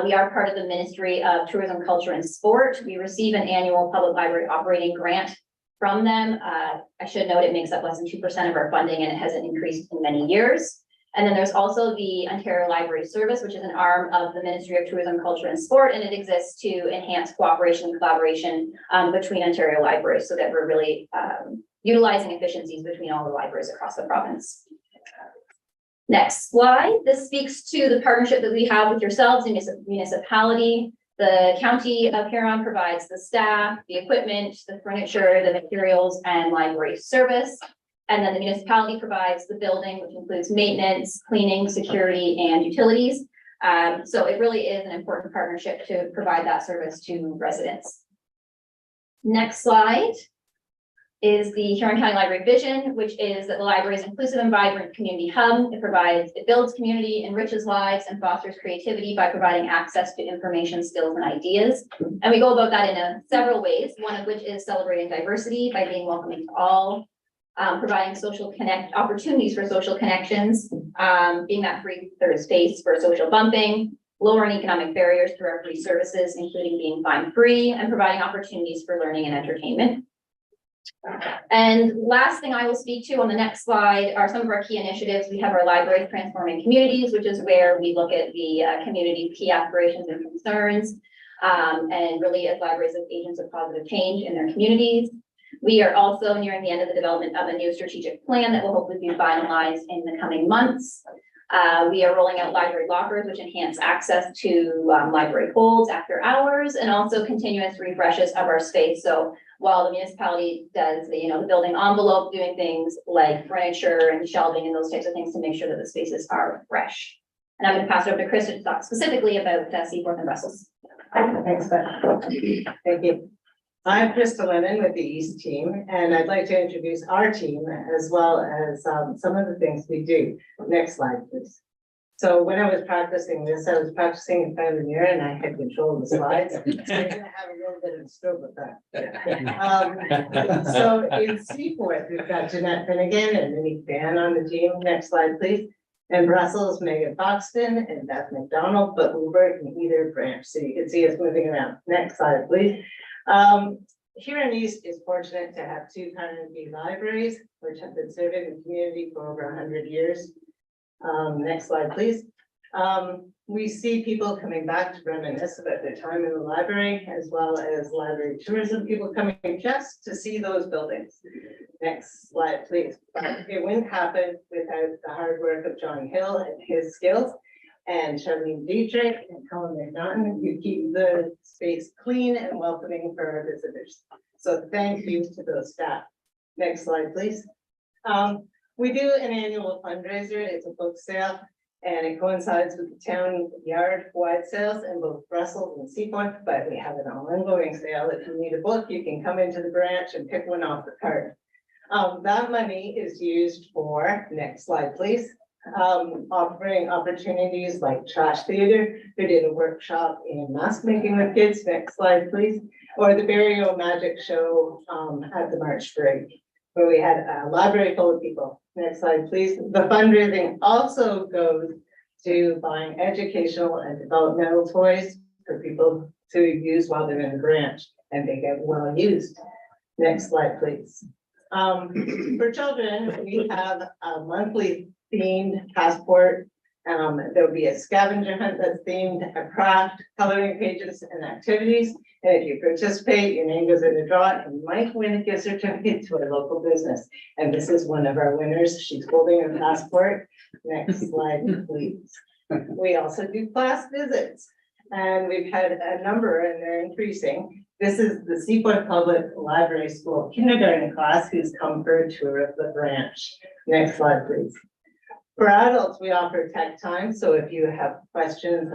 We are part of the Ministry of Tourism, Culture, and Sport. We receive an annual public library operating grant from them. I should note it makes up less than 2% of our funding, and it hasn't increased in many years. And then there's also the Ontario Library Service, which is an arm of the Ministry of Tourism, Culture, and Sport, and it exists to enhance cooperation and collaboration between Ontario libraries so that we're really utilizing efficiencies between all the libraries across the province. Next slide. This speaks to the partnership that we have with yourselves, municipality. The County of Huron provides the staff, the equipment, the furniture, the materials, and library service. And then the municipality provides the building, which includes maintenance, cleaning, security, and utilities. So it really is an important partnership to provide that service to residents. Next slide is the Huron County Library vision, which is that the library is an inclusive and vibrant community hub. It builds community, enriches lives, and fosters creativity by providing access to information, skills, and ideas. And we go about that in several ways, one of which is celebrating diversity by being welcoming to all. Providing opportunities for social connections, being that free third space for social bumping, lowering economic barriers through our free services, including being fine-free, and providing opportunities for learning and entertainment. And last thing I will speak to on the next slide are some of our key initiatives. We have our Library Transforming Communities, which is where we look at the community's key aspirations and concerns, and really as libraries as agents of positive change in their communities. We are also nearing the end of the development of a new strategic plan that will hopefully be finalized in the coming months. We are rolling out library lockers, which enhance access to library holds after hours, and also continuous refreshes of our space. So while the municipality does the building envelope, doing things like furniture and shelving and those types of things to make sure that the spaces are fresh. And I'm going to pass it over to Chris to talk specifically about Seaforth and Brussels. Thanks, Beth. Thank you. I'm Krista Lennon with the East team, and I'd like to introduce our team as well as some of the things we do. Next slide, please. So when I was practicing this, I was practicing in front of the mirror and I had control of the slides. So I'm gonna have a little bit of a stroke with that. So in Seaforth, we've got Jeanette Finnegan and Minnie Fan on the team. Next slide, please. And Brussels, Megan Foxton and Beth McDonald, but we work in either branch, so you can see us moving around. Next slide, please. Huron East is fortunate to have two community libraries, which have been serving the community for over 100 years. Next slide, please. We see people coming back to reminisce about their time in the library, as well as library tourism, people coming just to see those buildings. Next slide, please. It wouldn't happen without the hard work of John Hill and his skills, and Charlene Dietrich and Colin McNaughton, who keep the space clean and welcoming for our visitors. So thank you to those staff. Next slide, please. We do an annual fundraiser. It's a book sale, and it coincides with the town yard wide sales in both Brussels and Seaforth, but we have an ongoing sale. If you need a book, you can come into the branch and pick one off the cart. That money is used for, next slide, please. Offering opportunities like Trash Theater, who did a workshop in mask making with kids. Next slide, please. Or the Burial Magic Show at the March break, where we had a library full of people. Next slide, please. The fundraising also goes to buying educational and developmental toys for people to use while they're in the branch, and they get well used. Next slide, please. For children, we have a monthly themed passport. There'll be a scavenger hunt that's themed, a craft, coloring pages, and activities. And if you participate, your name goes in a draw and you might win a gift certificate to a local business. And this is one of our winners. She's holding her passport. Next slide, please. We also do class visits, and we've had a number and they're increasing. This is the Seaforth Public Library School kindergarten class who's come for a tour of the branch. Next slide, please. For adults, we offer tech time, so if you have questions,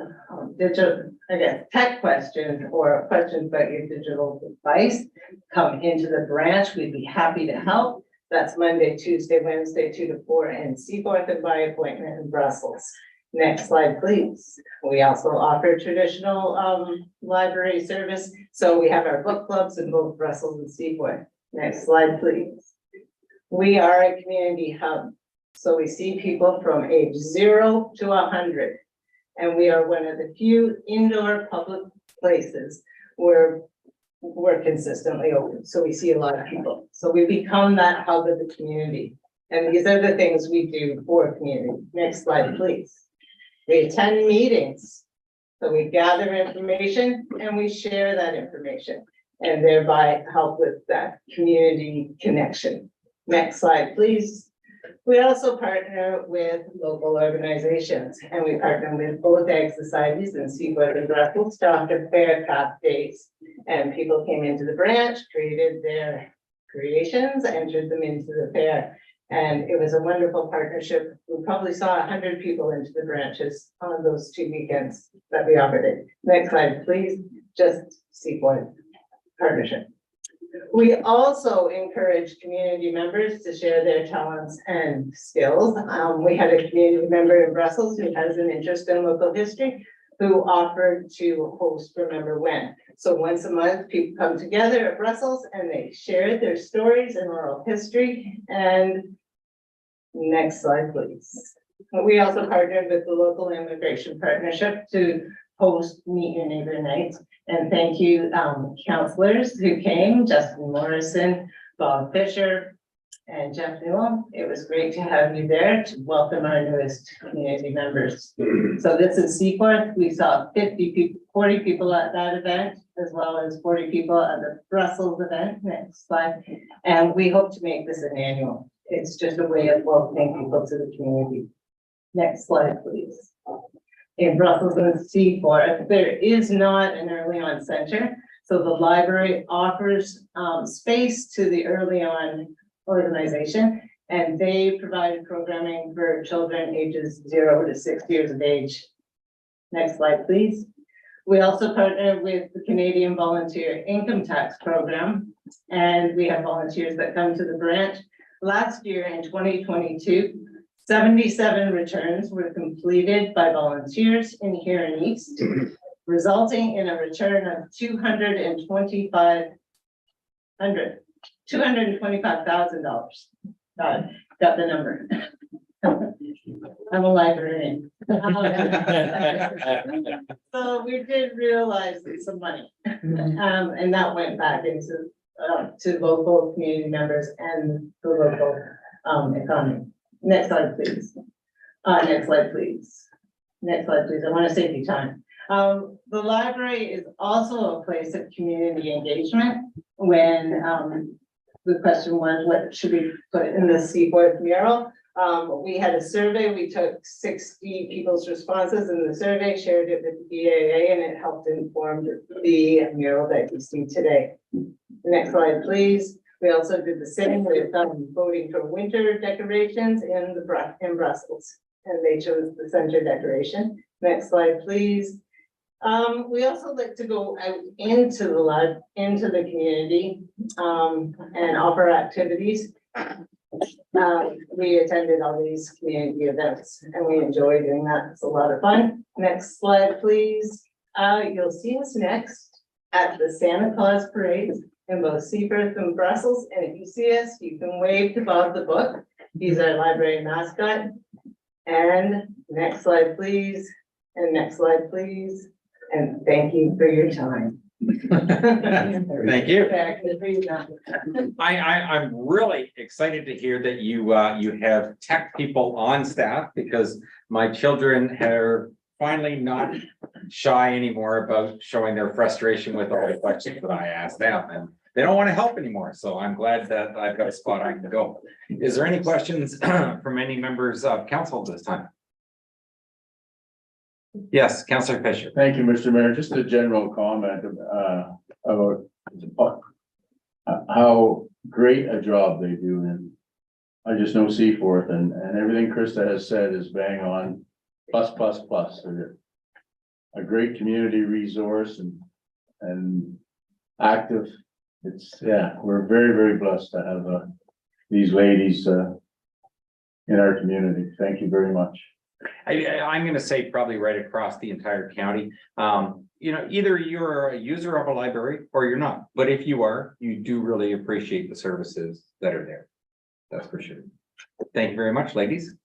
tech questions or questions about your digital device, come into the branch, we'd be happy to help. That's Monday, Tuesday, Wednesday, 2 to 4, and Seaforth and by appointment in Brussels. Next slide, please. We also offer traditional library service, so we have our book clubs in both Brussels and Seaforth. Next slide, please. We are a community hub. So we see people from age 0 to 100. And we are one of the few indoor public places where we're consistently open. So we see a lot of people. So we become that hub of the community. And these are the things we do for community. Next slide, please. We attend meetings. So we gather information and we share that information and thereby help with that community connection. Next slide, please. We also partner with local organizations, and we partner with both Ag Societies and Seaforth and Brussels to offer fair craft days. And people came into the branch, created their creations, entered them into the fair. And it was a wonderful partnership. We probably saw 100 people into the branches on those 2 weekends that we offered it. Next slide, please. Just Seaforth partnership. We also encourage community members to share their talents and skills. We had a community member in Brussels who has an interest in local history who offered to host Remember When. So once a month, people come together at Brussels and they share their stories and oral history. And next slide, please. We also partnered with the local immigration partnership to host Meet Your Neighbor Night. And thank you, counselors who came, Justin Morrison, Bob Fisher, and Jeff Newell. It was great to have you there to welcome our newest community members. So this is Seaforth. We saw 40 people at that event, as well as 40 people at the Brussels event. Next slide. And we hope to make this an annual. It's just a way of welcoming people to the community. Next slide, please. In Brussels and Seaforth, there is not an early on center. So the library offers space to the early on organization, and they provide programming for children ages 0 to 6 years of age. Next slide, please. We also partner with the Canadian Volunteer Income Tax Program, and we have volunteers that come to the branch. Last year in 2022, 77 returns were completed by volunteers in Huron East, resulting in a return of $225,000. Got the number. I'm a librarian. So we did realize some money, and that went back into to local community members and the local economy. Next slide, please. Next slide, please. Next slide, please. I want to save you time. The library is also a place of community engagement. When the question was, what should we put in the Seaforth mural? We had a survey. We took 60 people's responses in the survey, shared it with the BAA, and it helped inform the mural that you see today. Next slide, please. We also did the same with voting for winter decorations in Brussels, and they chose the center decoration. Next slide, please. We also like to go out into the community and offer activities. We attended all these community events and we enjoy doing that. It's a lot of fun. Next slide, please. You'll see us next at the Santa Claus Parade in both Seaforth and Brussels. And if you see us, you can wave to Bob the Book. He's our library mascot. And next slide, please. And next slide, please. And thank you for your time. Thank you. I'm really excited to hear that you have tech people on staff, because my children are finally not shy anymore about showing their frustration with all the questions that I ask them, and they don't want to help anymore. So I'm glad that I've got a spot I can go. Is there any questions from any members of council this time? Yes, Councillor Fisher. Thank you, Mr. Mayor. Just a general comment about how great a job they do in I just know Seaforth and everything Krista has said is bang on, plus. They're a great community resource and active. It's, yeah, we're very, very blessed to have, these ladies, in our community. Thank you very much. I'm gonna say probably right across the entire county. You know, either you're a user of a library or you're not, but if you are, you do really appreciate the services that are there. That's for sure. Thank you very much, ladies.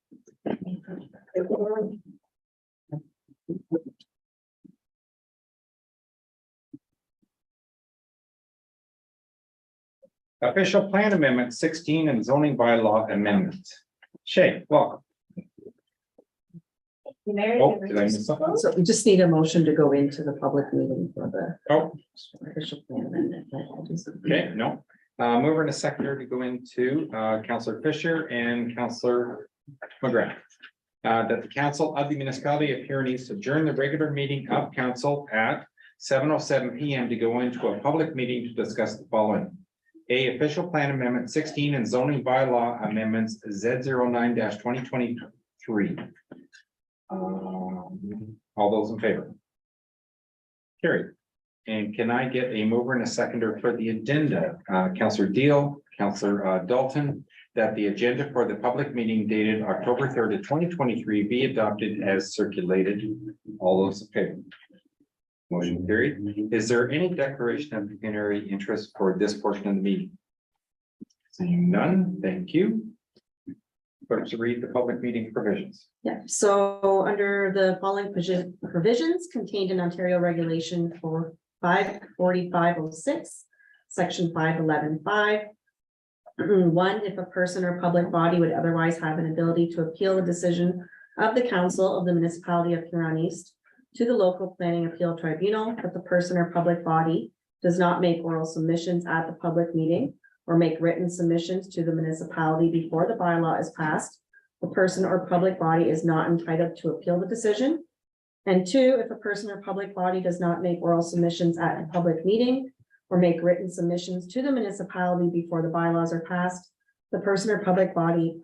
Official plan amendment 16 and zoning bylaw amendment. Shay, welcome. Oh, did I miss something? So we just need a motion to go into the public meeting for the Oh, official plan amendment. okay, no. Moving a seconder to go into Councillor Fisher and Councillor McGrath. That the council of the municipality of Huron East adjourn the regular meeting of council at 7:07 PM to go into a public meeting to discuss the following. A, official plan amendment 16 and zoning bylaw amendments Z09 2023. All those in favor? Carried. And can I get a mover and a seconder for the agenda? Councillor Deal, Councillor Dalton, that the agenda for the public meeting dated October 3rd of 2023 be adopted as circulated. All those in favor? Motion carried. Is there any declaration of pecuniary interest for this portion of the meeting? Seeing none, thank you. Clerk to read the public meeting provisions. Yeah, so under the following provisions contained in Ontario Regulation for 54506, section 5115. One, if a person or public body would otherwise have an ability to appeal a decision of the council of the municipality of Huron East to the local planning appeal tribunal, but the person or public body does not make oral submissions at the public meeting or make written submissions to the municipality before the bylaw is passed, the person or public body is not entitled to appeal the decision. And two, if a person or public body does not make oral submissions at a public meeting or make written submissions to the municipality before the bylaws are passed, the person or public body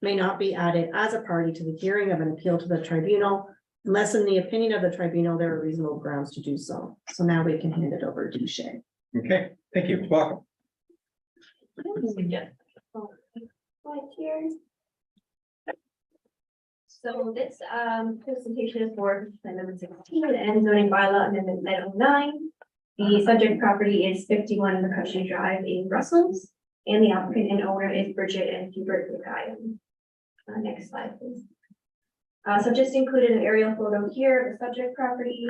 may not be added as a party to the hearing of an appeal to the tribunal unless in the opinion of the tribunal, there are reasonable grounds to do so. So now we can hand it over to Shay. Okay, thank you. Welcome. So this presentation is for amendment 16 and zoning bylaw amendment 909. The subject property is 51 McCutcheon Drive in Brussels, and the applicant and owner is Bridget and Hubert McKayan. Next slide, please. So just included an aerial photo here of the subject property,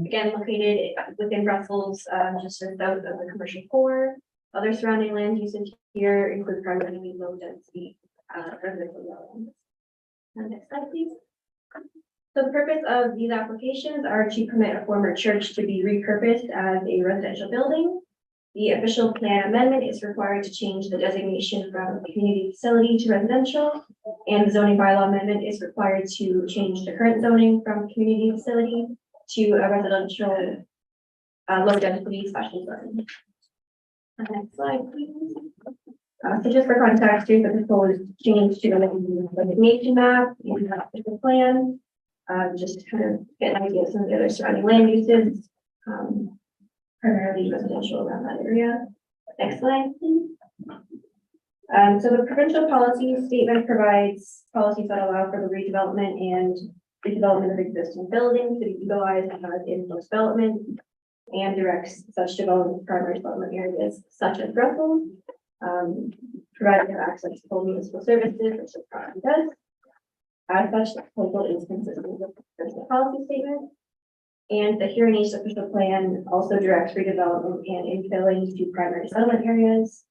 again located within Brussels, just south of the commercial core. Other surrounding land uses here include primarily low density residential developments. Next slide, please. So the purpose of these applications are to permit a former church to be repurposed as a residential building. The official plan amendment is required to change the designation from community facility to residential, and the zoning bylaw amendment is required to change the current zoning from community facility to a residential low density special zone. Next slide, please. So just for context, here's the proposed change to the designation map and the official plan. Just to kind of get an idea of some of the other surrounding land uses, primarily residential around that area. Next slide, please. So the provincial policy statement provides policies that allow for the redevelopment and redevelopment of existing buildings to be utilized as in development, and directs such development to primary development areas such as Brussels, providing for access to full municipal services, which the property does. As such, the proposal is consistent with the policy statement. And the Huron East official plan also directs redevelopment and infilling to primary settlement areas.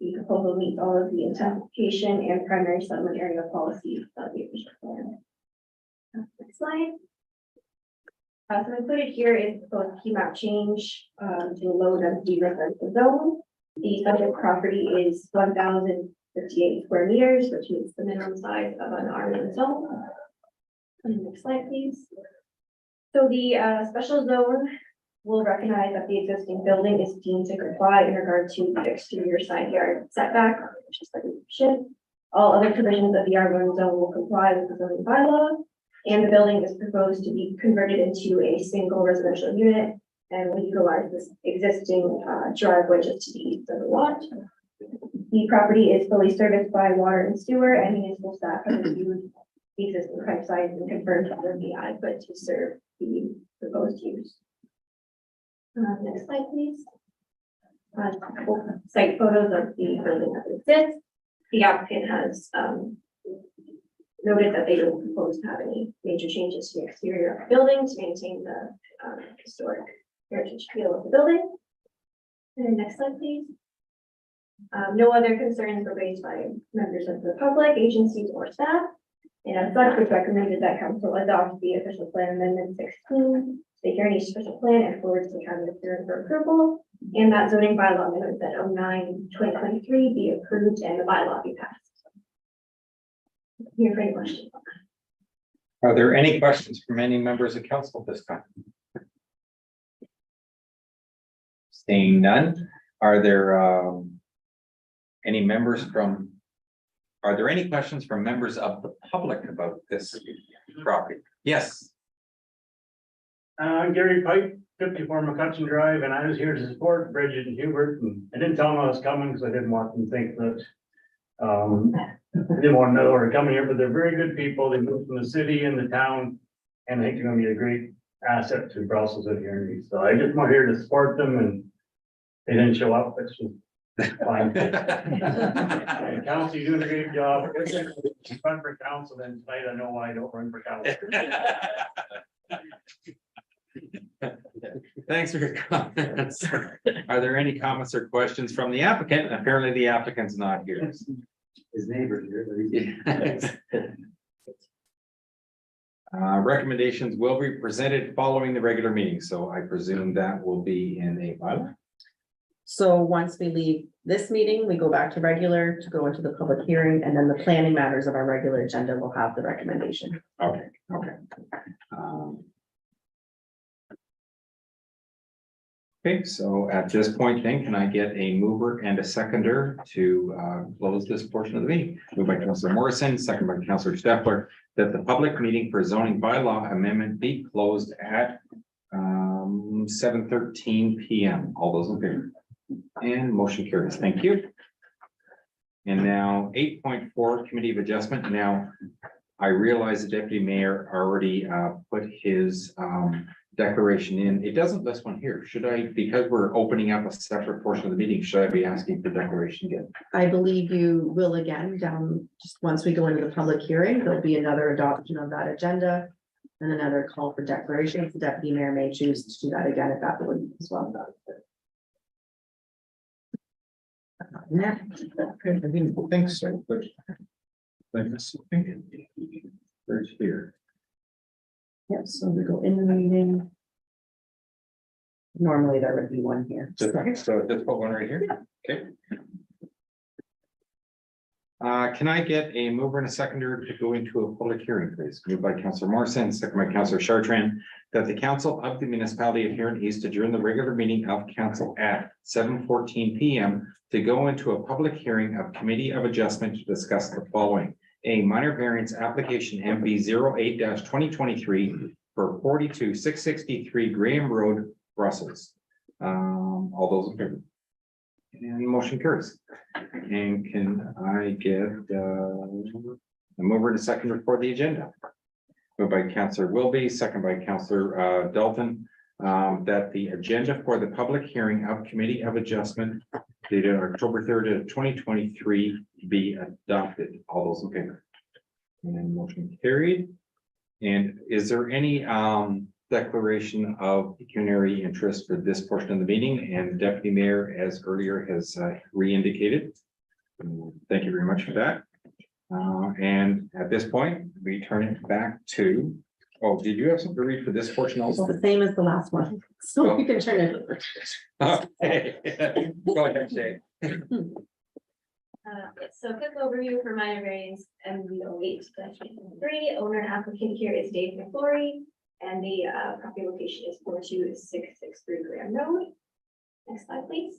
The proposal meets all of the intensification and primary settlement area policies of the official plan. Next slide. So included here is the proposed key map change to low density residential zone. The subject property is 1,058 square meters, which meets the minimum size of an R1 zone. Next slide, please. So the special zone will recognize that the existing building is deemed to comply in regard to the exterior side yard setback, which is like we should. All other provisions of the R1 zone will comply with the zoning bylaw. And the building is proposed to be converted into a single residential unit and will utilize this existing driveway just to the east of the lot. The property is fully serviced by water and sewer, and municipal staff have reviewed the existing pipe size and confirmed that they'll be adequate to serve the proposed use. Next slide, please. Site photos of the building as it exists. The applicant has noted that they don't propose to have any major changes to the exterior of the building to maintain the historic heritage feel of the building. And next slide, please. No other concerns were raised by members of the public, agencies, or staff. And as such, it's recommended that council adopt the official plan amendment 16, the Huron special plan, and forward to the county of Huron for approval. And that zoning bylaw amendment that 09/2023 be approved and the bylaw be passed. Here for any questions. Are there any questions from any members of council this time? Seeing none, are there any members from, are there any questions from members of the public about this property? Yes. I'm Gary Pike, 54 McCutcheon Drive, and I was here to support Bridget and Hubert, and I didn't tell them I was coming because I didn't want them to think that I didn't want to know they were coming here, but they're very good people. They moved from the city and the town, and I think they're going to be a great asset to Brussels and here. So I just want here to support them, and they didn't show up, which was fine. And council, you're doing a great job. Run for council, then tonight I know why I don't run for council. Thanks for your comments. Are there any comments or questions from the applicant? Apparently the applicant's not here. His neighbor here, but he's. Recommendations will be presented following the regular meeting, so I presume that will be in a bylaw. So once we leave this meeting, we go back to regular to go into the public hearing, and then the planning matters of our regular agenda will have the recommendation. Okay. Okay, so at this point then, can I get a mover and a seconder to close this portion of the meeting? Moved by Councilor Morrison, second by Councilor Steffler, that the public meeting for zoning bylaw amendment be closed at 7:13 PM. All those in favor? And motion carries. Thank you. And now 8.4 Committee of Adjustment. Now, I realize the deputy mayor already put his declaration in. It doesn't list one here. Should I, because we're opening up a separate portion of the meeting, should I be asking for declaration again? I believe you will again down, just once we go into the public hearing, there'll be another adoption of that agenda and another call for declarations. The deputy mayor may choose to do that again at that point as well. Yeah, I didn't think so, but let's think. Where's here? Yep, so we go in the meeting. Normally there would be one here. So just put one right here. Okay. Can I get a mover and a seconder to go into a public hearing, please? Moved by Councilor Morrison, second by Councilor Chartrand, that the council of the municipality of Huron East adjourn the regular meeting of council at 7:14 PM to go into a public hearing of Committee of Adjustment to discuss the following. A minor variance application MB 08-2023 for 42,663 Graham Road, Brussels. All those in favor? And motion carries. And can I get a mover and a seconder for the agenda? Moved by Councilor Wilby, second by Councilor Dalton, that the agenda for the public hearing of Committee of Adjustment dated October 3rd, 2023 be adopted. All those in favor? And motion carried. And is there any declaration of pecuniary interest for this portion of the meeting? And Deputy Mayor, as earlier, has re-indicated. Thank you very much for that. And at this point, we turn it back to, oh, did you have something to read for this portion It's also? the same as the last one, so you can turn it over. Okay. Go ahead, Shay. So quick overview for minor variance MV 08/2023. Owner and applicant here is Dave McClory, and the property location is 42663 Graham Road. Next slide, please.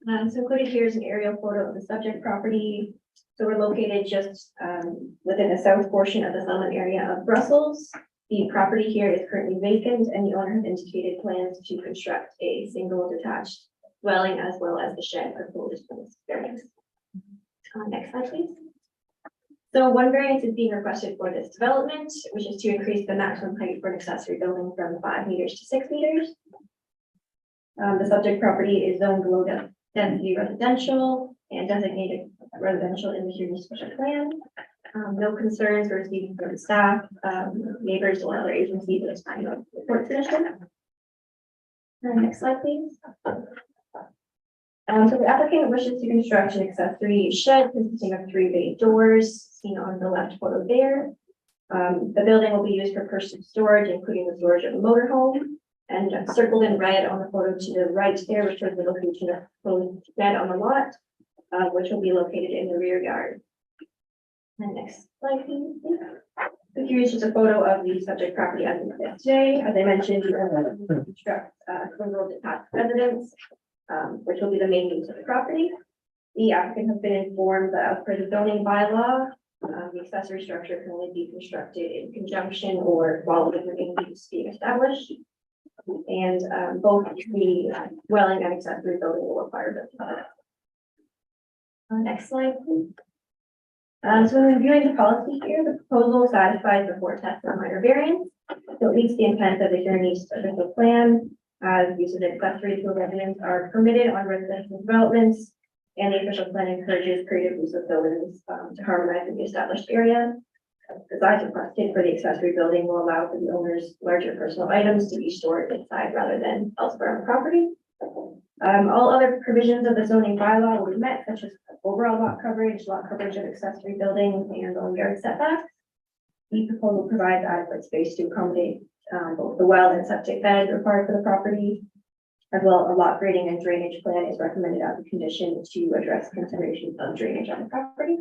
So included here is an aerial photo of the subject property. So we're located just within the south portion of the settlement area of Brussels. The property here is currently vacant and the owner has indicated plans to construct a single detached dwelling as well as the shed proposed for this variance. Next slide, please. So one variance is being requested for this development, which is to increase the maximum height for an accessory building from 5 meters to 6 meters. The subject property is zoned low density residential and designated residential in the Huron special plan. No concerns were received from staff, neighbors, or other agencies at the time of report submission. Next slide, please. So the applicant wishes to construct an accessory shed consisting of 3 bay doors, seen on the left photo there. The building will be used for personal storage, including the storage of a motorhome. And circled in red on the photo to the right there, which is the location of proposed shed on the lot, which will be located in the rear yard. And next slide, please. So here's just a photo of the subject property as it exists today. As I mentioned, we construct single detached residence, which will be the main use of the property. The applicant has been informed that as per the zoning bylaw, the accessory structure can only be constructed in conjunction or while the main use being established. And both the dwelling and accessory building will require building. Next slide, please. So in reviewing the policy here, the proposal satisfies the 4 tests on minor variance. So it meets the intent of the Huron East official plan, as use of accessory to residents are permitted on residential developments. And the official plan encourages creative use of buildings to harmonize with the established area. The size requested for the accessory building will allow for the owner's larger personal items to be stored inside rather than elsewhere on the property. All other provisions of the zoning bylaw will be met, such as overall lot coverage of accessory buildings, and all yard setbacks. The proposal provides adequate space to accommodate both the well and septic bed required for the property. As well, a lot grading and drainage plan is recommended as a condition to address considerations of drainage on the property.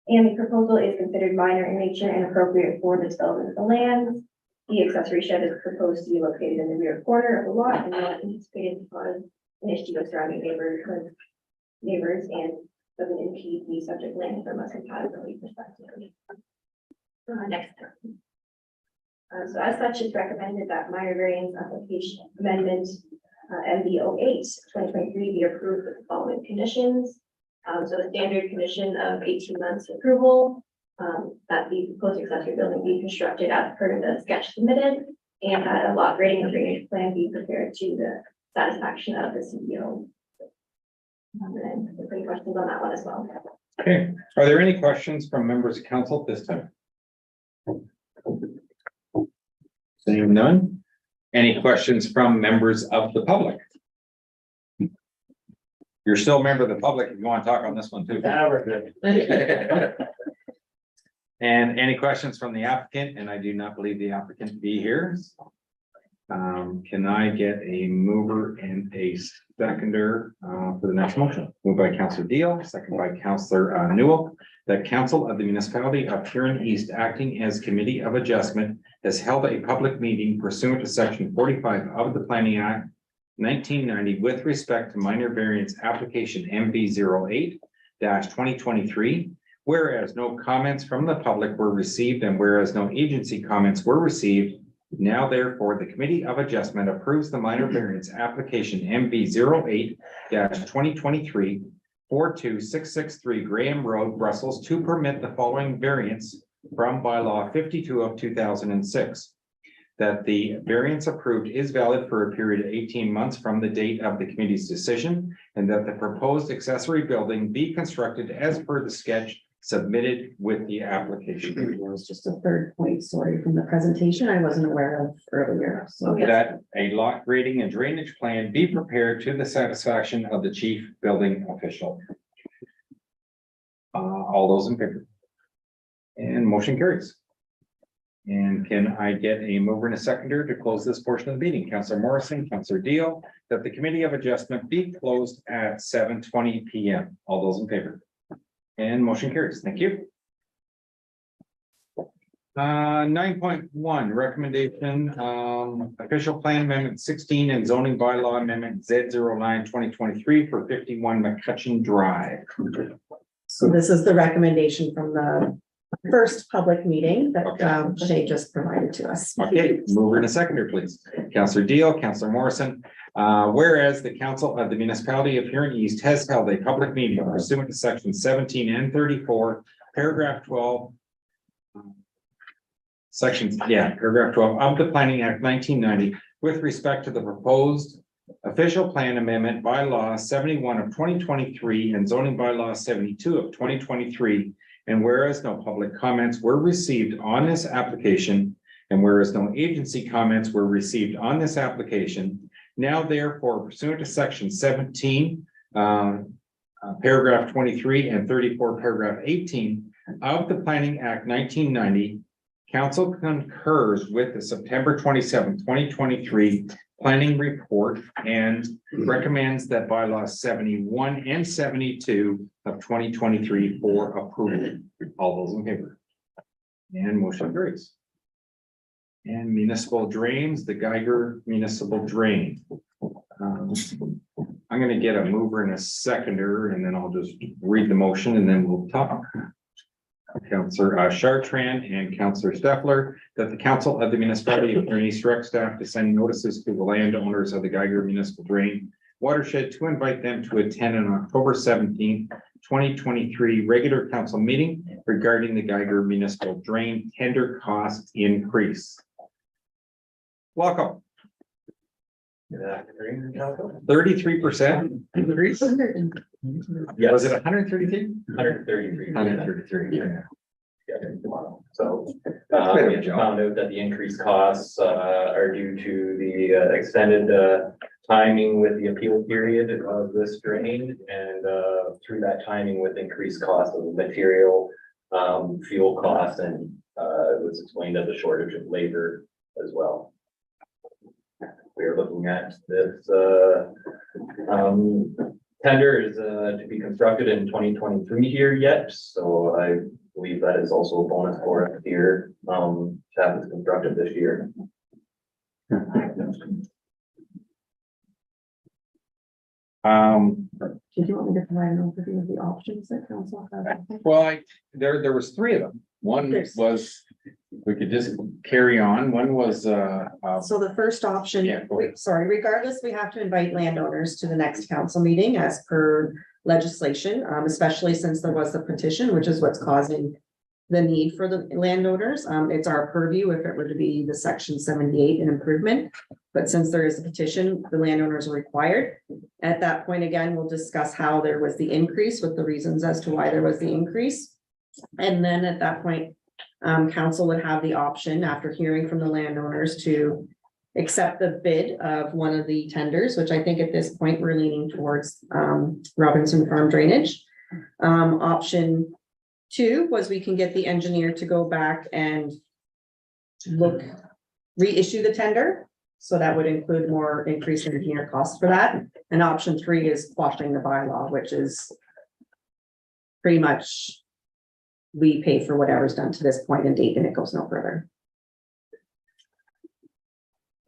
And the proposal is considered minor in nature and appropriate for the development of the land. The accessory shed is proposed to be located in the rear corner of the lot and not anticipated to cause an issue with surrounding neighbors and doesn't impede the subject land from a compatibility perspective. Next. So as such, it's recommended that minor variance application amendment MB 08/2023 be approved with the following conditions. So the standard condition of 18 months approval, that the proposed accessory building be constructed as per the sketch submitted, and that a lot grading and drainage plan be prepared to the satisfaction of the CEO. And then if there are any questions on that one as well. Okay, are there any questions from members of council at this time? Seeing none. Any questions from members of the public? You're still a member of the public if you want to talk on this one too. And any questions from the applicant? And I do not believe the applicant to be here. Can I get a mover and a seconder for the next motion? Moved by Councillor Deal, second by Councillor Newell. The Council of the Municipality of Huron East, acting as Committee of Adjustment, has held a public meeting pursuant to section 45 of the Planning Act 1990 with respect to minor variance application MB 08/2023. Whereas no comments from the public were received and whereas no agency comments were received, now therefore the Committee of Adjustment approves the minor variance application MB 08/2023 42663 Graham Road, Brussels, to permit the following variance from bylaw 52 of 2006. That the variance approved is valid for a period of 18 months from the date of the committee's decision, and that the proposed accessory building be constructed as per the sketch submitted with the application. It was just a third point, sorry, from the presentation I wasn't aware of earlier, so. That a lot grading and drainage plan be prepared to the satisfaction of the chief building official. All those in favor? And motion carries. And can I get a mover and a seconder to close this portion of the meeting? Councillor Morrison, Councillor Deal, that the Committee of Adjustment be closed at 7:20 p.m. All those in favor? And motion carries. Thank you. 9.1 recommendation, official plan amendment 16 and zoning bylaw amendment Z09/2023 for 51 McCutcheon Drive. So this is the recommendation from the first public meeting that they just provided to us. Okay, mover and a seconder, please. Counselor Deal, Counselor Morrison. Whereas the council of the municipality of Huron East has held a public meeting pursuant to section 17 and 34, paragraph 12. Paragraph 12 of the Planning Act 1990 with respect to the proposed official plan amendment bylaw 71 of 2023 and zoning bylaw 72 of 2023. And whereas no public comments were received on this application, and whereas no agency comments were received on this application, now therefore pursuant to section 17, paragraph 23 and 34, paragraph 18 of the Planning Act 1990, council concurs with the September 27, 2023 planning report and recommends that bylaws 71 and 72 of 2023 for approval. All those in favor? And motion carries. And municipal drains, the Geiger municipal drain. I'm gonna get a mover and a seconder, and then I'll just read the motion and then we'll talk. Councillor Chartrand and Councillor Steffler, that the council of the municipality of Huron East direct staff to send notices to the landowners of the Geiger municipal drain watershed to invite them to attend on October 17th, 2023 regular council meeting regarding the Geiger municipal drain tender cost increase. Welcome. 33% increase? Yes. Was it 133? 133. 133, yeah. So, That's a bit of a we jump. found out that the increased costs, are due to the, extended, timing with the appeal period of this drain and, through that timing with increased cost of material, fuel costs and, it was explained as a shortage of labor as well. We are looking at this, tender is, to be constructed in 2023 here yet, so I believe that is also a bonus for us here, to have this constructed this year. Did you want me to provide an overview of the options that council has? Well, there was three of them. One was, we could just carry on. One was, So the first option, Yeah, go ahead. sorry, regardless, we have to invite landowners to the next council meeting as per legislation, especially since there was a petition, which is what's causing the need for the landowners. It's our purview if it were to be the section 78 an improvement. But since there is a petition, the landowners are required. At that point, again, we'll discuss how there was the increase with the reasons as to why there was the increase. And then at that point, council would have the option after hearing from the landowners to accept the bid of one of the tenders, which I think at this point we're leaning towards Robinson Farm Drainage. Option 2 was we can get the engineer to go back and reissue the tender. So that would include more increased engineer costs for that. And option 3 is quashing the bylaw, which is pretty much we pay for whatever's done to this point and date and it goes no further.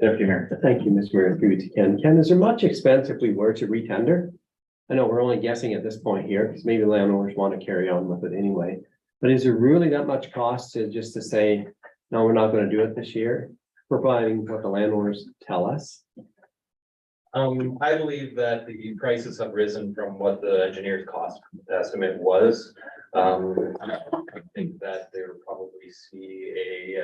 Deputy Mayor. Thank you, Mr. Mayor. Through to Ken. Ken, is there much expense if we were to retender? I know we're only guessing at this point here, because maybe landowners want to carry on with it anyway. But is there really that much cost to just to say, no, we're not going to do it this year, providing what the landowners tell us? I believe that the prices have risen from what the engineer's cost estimate was. I think that they would probably see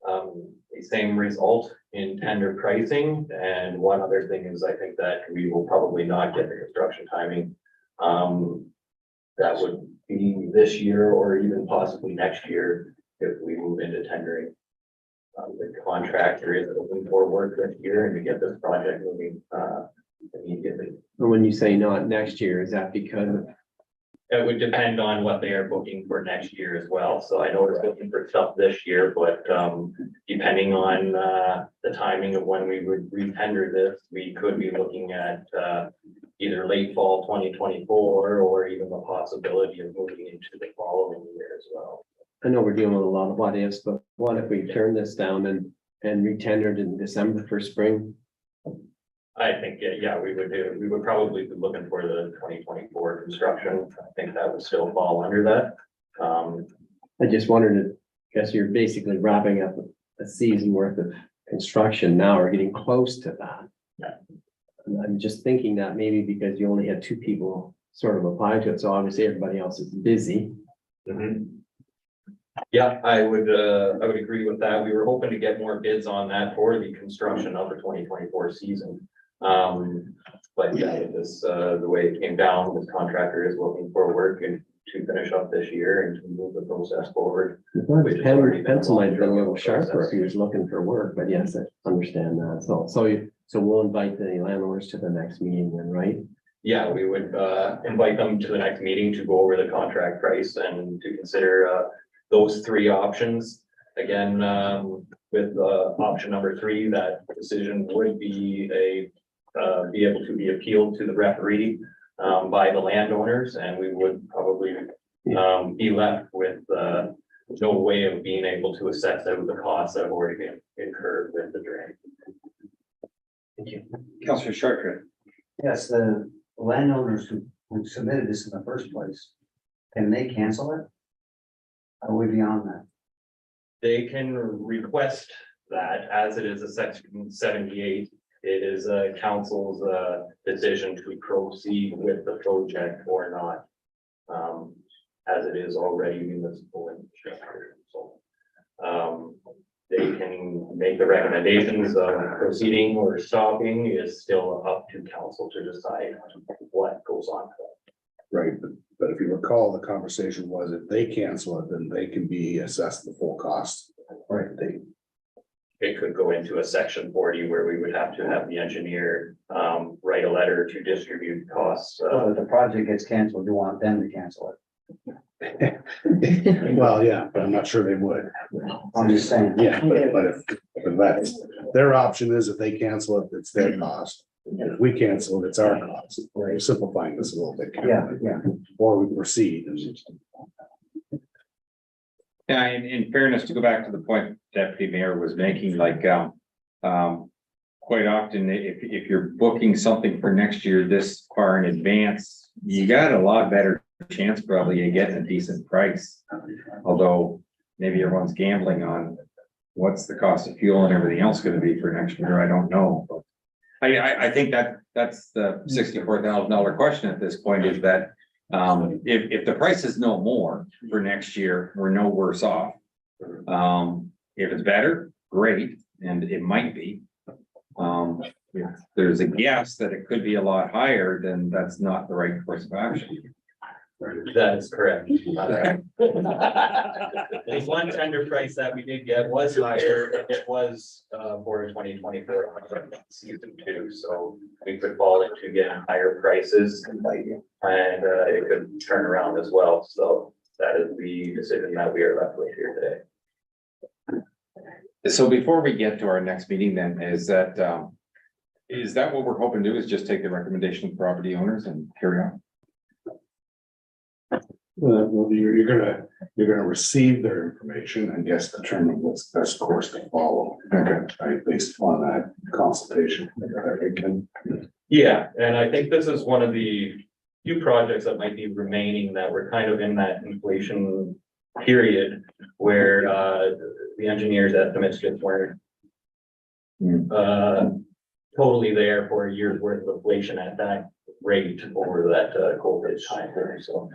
the same result in tender pricing. And one other thing is I think that we will probably not get the construction timing. That would be this year or even possibly next year if we move into tendering. The contractor is looking for work this year and to get this project moving immediately. And when you say not next year, is that because It would depend on what they are booking for next year as well. So I know we're looking for stuff this year, but depending on the timing of when we would re-tender this, we could be looking at either late fall 2024 or even the possibility of moving into the following year as well. I know we're dealing with a lot of what ifs, but what if we turn this down and re-tendered in December for spring? I think, yeah, we would probably be looking for the 2024 construction. I think that would still fall under that. I just wondered, guess you're basically wrapping up a season worth of construction now or getting close to that. Yeah. And I'm just thinking that maybe because you only had 2 people sort of apply to it, so obviously everybody else is busy. Yeah, I would agree with that. We were hoping to get more bids on that for the construction of the 2024 season. But yeah, this, the way it came down, this contractor is looking for work and to finish up this year and to move the process forward. Which is already been Pencil might have been a little process. sharper if he was looking for work, but yes, I understand that. So we'll invite the landowners to the next meeting then, right? Yeah, we would invite them to the next meeting to go over the contract price and to consider those 3 options. Again, with option number 3, that decision would be able to be appealed to the referee by the landowners, and we would probably be left with no way of being able to assess out the costs that have already been incurred with the drain. Thank you. Councillor Chartran. Yes, the landowners who submitted this in the first place, can they cancel it? Are we beyond that? They can request that, as it is a section 78. It is a council's decision to proceed with the project or not. As it is already municipal infrastructure, so. They can make the recommendations of proceeding or stopping. Is still up to council to decide what goes on. Right, but if you recall, the conversation was if they cancel it, then they can be assessed the full cost. Right, It could go into a section 40 where we would have to have the engineer write a letter to distribute costs. So if the project gets canceled, you want them to cancel it? well, yeah, but I'm not sure they would. I'm just saying. Yeah, but if that's, their option is if they cancel it, it's their cost. If we cancel it, it's our cost. We're simplifying this a little bit. Yeah, yeah. Or we proceed. Yeah, in fairness, to go back to the point Deputy Mayor was making, like, quite often, if you're booking something for next year this far in advance, you got a lot better chance probably of getting a decent price. Although maybe everyone's gambling on what's the cost of fuel and everything else gonna be for next year, I don't know. But I think that's the $64,000 question at this point, is that if the price is no more for next year, we're no worse off. If it's better, great, and it might be. If there's a guess that it could be a lot higher, then that's not the right course of action. That is correct. The one tender price that we did get was higher. It was for 2024 season 2, so we could fall into getting higher prices and it could turn around as well. So that is the decision that we are left with here today. So before we get to our next meeting, then, is that what we're hoping to do, is just take the recommendation of property owners and carry on? Well, you're gonna receive their information and yes, determine what's the best course to follow. Okay, right, based on that consultation. Yeah, and I think this is one of the few projects that might be remaining that we're kind of in that inflation period where the engineer's estimates just weren't totally there for a year's worth of inflation at that rate over that COVID time frame. So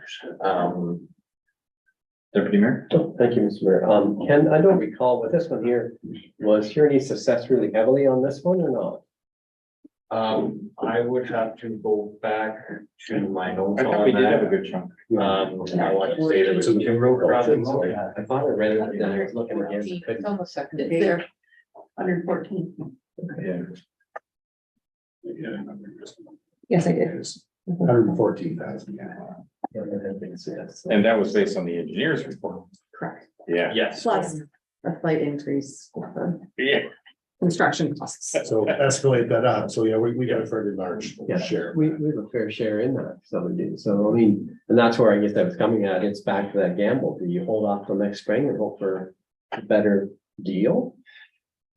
Deputy Mayor? Thank you, Mr. Mayor. Ken, I don't recall with this one here, was Huron assessed really heavily on this one or not? I would have to go back to my notes I thought we on did have a that. good chunk. I want to say there was 2 road projects. I thought I read it, and I was looking again. It's almost second. It's there. 114. Yeah. Yes, I did. 114,000, yeah. And that was based on the engineer's report. Correct. Yeah. Yes. Plus a slight increase with the Yeah. construction costs. So escalate that up. So yeah, we got a fairly large Yeah, share. we have a fair share in that, so we do. So I mean, and that's where I guess I was coming at. It's back to that gamble. Do you hold off till next spring and hope for a better deal?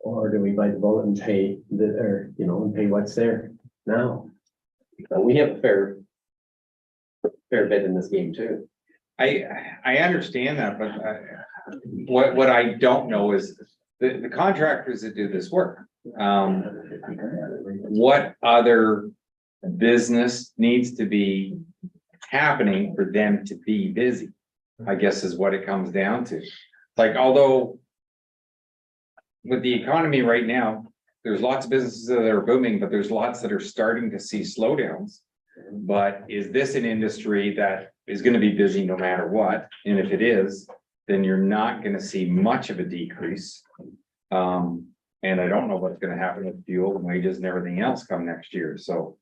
Or do we bite the bullet and pay and pay what's there? No. But we have a fair bit in this game too. I understand that, but what I don't know is the contractors that do this work. What other business needs to be happening for them to be busy? I guess is what it comes down to. Like, although with the economy right now, there's lots of businesses that are booming, but there's lots that are starting to see slowdowns. But is this an industry that is going to be busy no matter what? And if it is, then you're not going to see much of a decrease. And I don't know what's going to happen with fuel and wages and everything else come next year. So,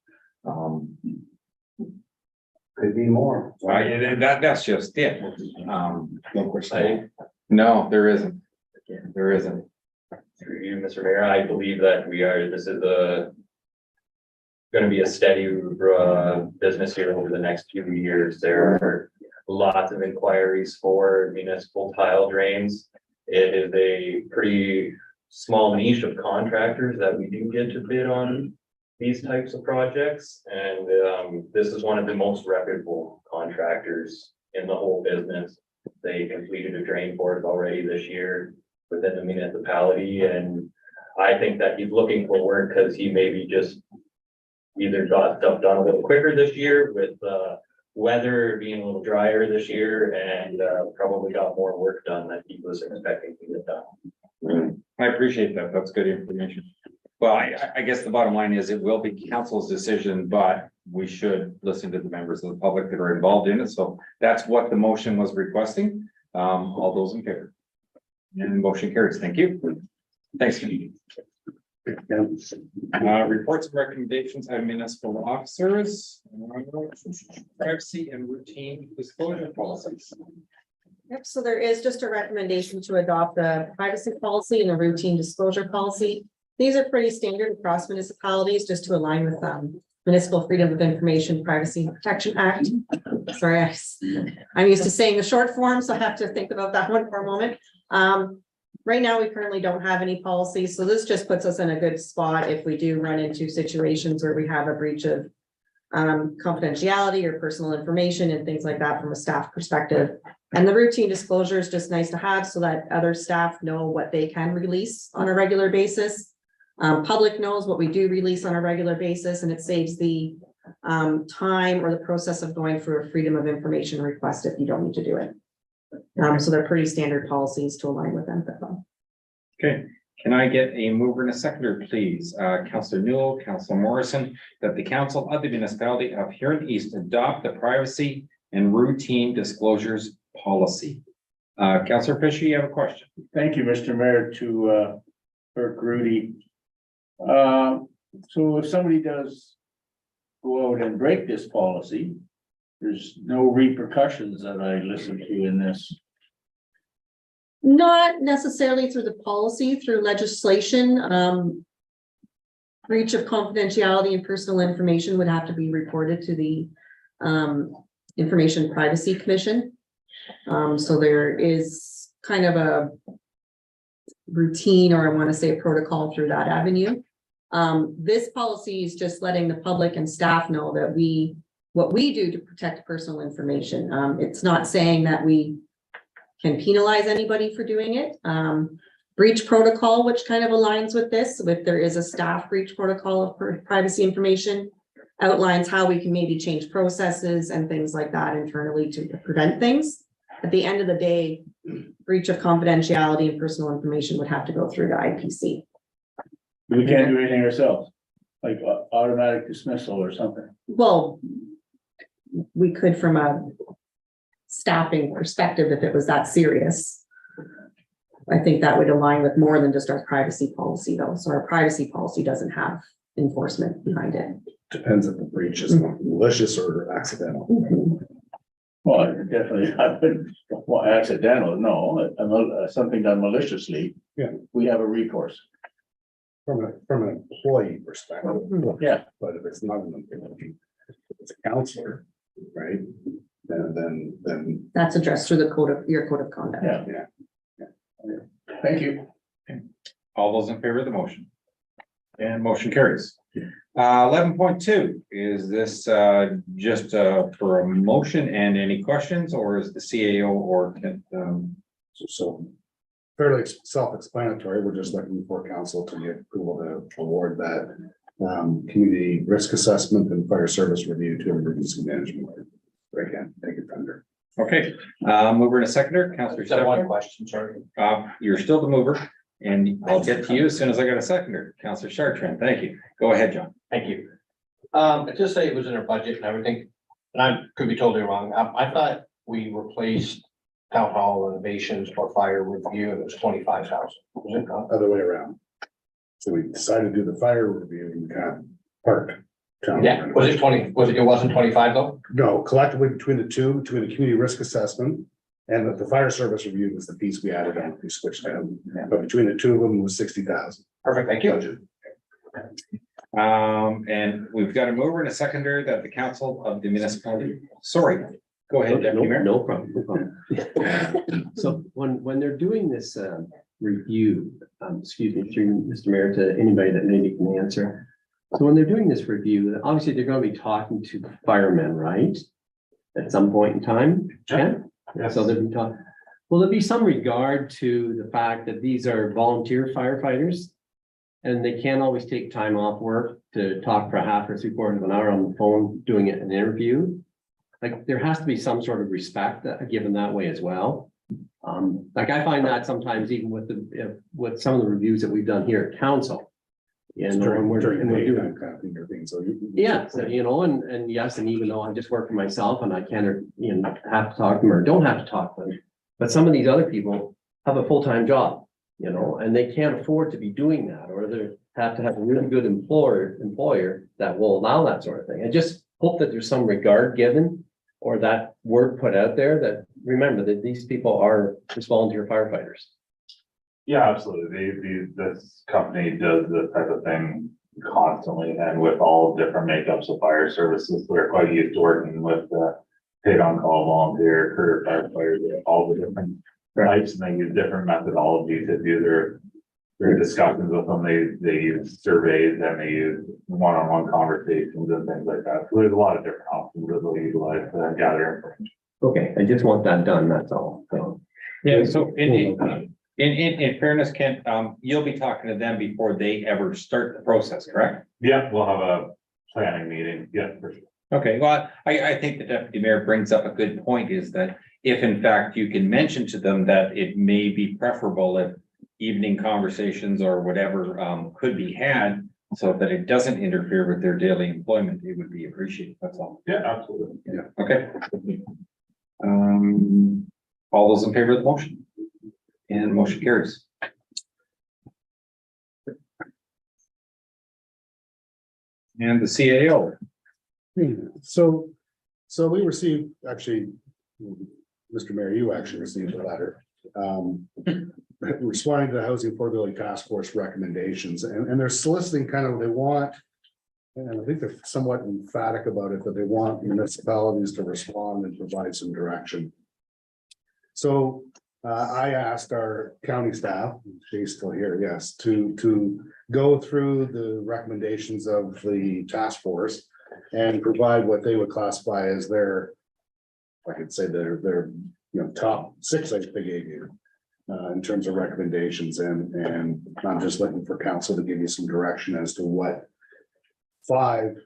Could be more. that's just it. No, there isn't. There isn't. Through you, Mr. Mayor, I believe that this is gonna be a steady business here over the next few years. There are lots of inquiries for municipal tile drains. It is a pretty small niche of contractors that we do get to bid on these types of projects. And this is one of the most reputable contractors in the whole business. They completed a drain port already this year within the municipality. And I think that he's looking for work because he maybe just either got stuff done a little quicker this year with weather being a little drier this year, and probably got more work done than he was expecting to get done. I appreciate that. That's good information. Well, I guess the bottom line is it will be council's decision, but we should listen to the members of the public that are involved in it. So that's what the motion was requesting. All those in favor? And the motion carries. Thank you. Thanks. Reports and recommendations of municipal officers, privacy and routine disclosure policies. Yep, so there is just a recommendation to adopt the privacy policy and the routine disclosure policy. These are pretty standard across municipalities, just to align with Municipal Freedom of Information Privacy and Protection Act. Sorry, I'm used to saying the short form, so I have to think about that one for a moment. Right now, we currently don't have any policies, so this just puts us in a good spot if we do run into situations where we have a breach of confidentiality or personal information and things like that from a staff perspective. And the routine disclosure is just nice to have so that other staff know what they can release on a regular basis. Public knows what we do release on a regular basis, and it saves the time or the process of going through a freedom of information request if you don't need to do it. So they're pretty standard policies to align with them. Okay, can I get a mover and a seconder, please? Councillor Newell, Councillor Morrison, that the council of the municipality of Huron East adopt the privacy and routine disclosures policy. Councillor Fisher, you have a question? Thank you, Mr. Mayor, to Kirk Rudy. So if somebody does go out and break this policy, there's no repercussions that I listened to in this. Not necessarily through the policy, through legislation. Breach of confidentiality and personal information would have to be reported to the Information Privacy Commission. So there is kind of a routine, or I want to say a protocol through that avenue. This policy is just letting the public and staff know that what we do to protect personal information. It's not saying that we can penalize anybody for doing it. Breach protocol, which kind of aligns with this, if there is a staff breach protocol of privacy information, outlines how we can maybe change processes and things like that internally to prevent things. At the end of the day, breach of confidentiality and personal information would have to go through the IPC. We can't do anything ourselves, like automatic dismissal or something. Well, we could from a staffing perspective, if it was that serious. I think that would align with more than just our privacy policy though. So our privacy policy doesn't have enforcement behind it. Depends if the breach is malicious or accidental. Well, definitely, well, accidental, no, something done maliciously. Yeah. We have a recourse. From an employee perspective. Yeah. But if it's not an employee, if it's a counselor, right? Then. That's addressed through your code of conduct. Yeah. Thank you. All those in favor of the motion? And motion carries. 11.2, is this just for a motion and any questions, or is the CAO or So fairly self-explanatory. We're just looking for council to get approval to award that community risk assessment and fire service review to emergency management. Right, again, take it thunder. okay, mover and a seconder, Councillor Just have one Stefan. question, sorry. You're still the mover, and I'll get to you as soon as I got a seconder, Councillor Chartrand, thank you. Go ahead, John. Thank you. It just say it was in our budget and everything, and I could be totally wrong. I thought we replaced town hall renovations or fire review, and it was 25,000. Was it not? Other way around. So we decided to do the fire review in the park. town. Yeah, was it 20, it wasn't 25 though? No, collectively between the two, between the community risk assessment and the fire service review was the piece we added on, we switched them. But between the two of them was 60,000. Perfect, thank you. And we've got a mover and a seconder that the council of the municipality, sorry, go ahead, Deputy Mayor. No problem, no problem. So when they're doing this review, excuse me, through Mr. Mayor, to anybody that maybe can answer. So when they're doing this review, obviously they're gonna be talking to the firemen, right? At some point in time, Ken? So they'll be talking, will there be some regard to the fact that these are volunteer firefighters? And they can't always take time off work to talk for a half or 3/4 of an hour on the phone, doing it in an interview. Like, there has to be some sort of respect given that way as well. Like, I find that sometimes even with some of the reviews that we've done here at council. And when we're doing, yeah, so, you know, and yes, and even though I just work for myself and I can't, you know, have to talk to them or don't have to talk to them. But some of these other people have a full-time job. You know, and they can't afford to be doing that, or they have to have a really good employer that will allow that sort of thing. I just hope that there's some regard given, or that word put out there that, remember that these people are just volunteer firefighters. Yeah, absolutely. This company does this type of thing constantly, and with all different makeups of fire services, we're quite used to working with paid on call volunteer, career firefighters, all the different types, and they use different methodology to do their discussions with them. They use surveys and they use one-on-one conversations and things like that. So there's a lot of different options that they'll utilize to gather information. Okay, I just want that done, that's all. So, Yeah, so in fairness, Ken, you'll be talking to them before they ever start the process, correct? Yeah, we'll have a planning meeting. Yeah, for sure. Okay, well, I think the deputy mayor brings up a good point, is that if in fact you can mention to them that it may be preferable if evening conversations or whatever could be had, so that it doesn't interfere with their daily employment, it would be appreciated, that's all. Yeah, absolutely. Yeah, okay. All those in favor of the motion? And motion carries. And the CAO. So we received, actually, Mr. Mayor, you actually received a letter. Responding to the Housing Affordability Task Force recommendations, and they're soliciting kind of, they want, and I think they're somewhat emphatic about it, that they want municipalities to respond and provide some direction. So I asked our county staff, she's still here, yes, to go through the recommendations of the task force and provide what they would classify as their, I could say their top 6 they gave you in terms of recommendations, and I'm just looking for council to give you some direction as to what 5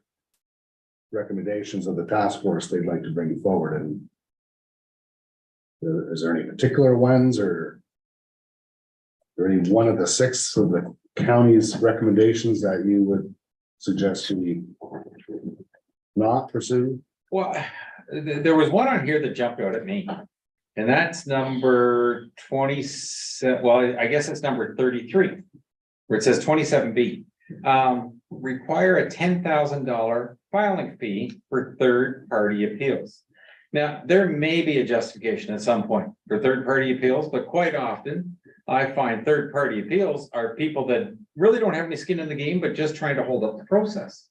recommendations of the task force they'd like to bring forward. And is there any particular ones, or any one of the 6 of the county's recommendations that you would suggest we not pursue? Well, there was one on here that jumped out at me, and that's number 27. Well, I guess it's number 33, where it says 27B. Require a $10,000 filing fee for third-party appeals. Now, there may be a justification at some point for third-party appeals, but quite often I find third-party appeals are people that really don't have any skin in the game, but just trying to hold up the process.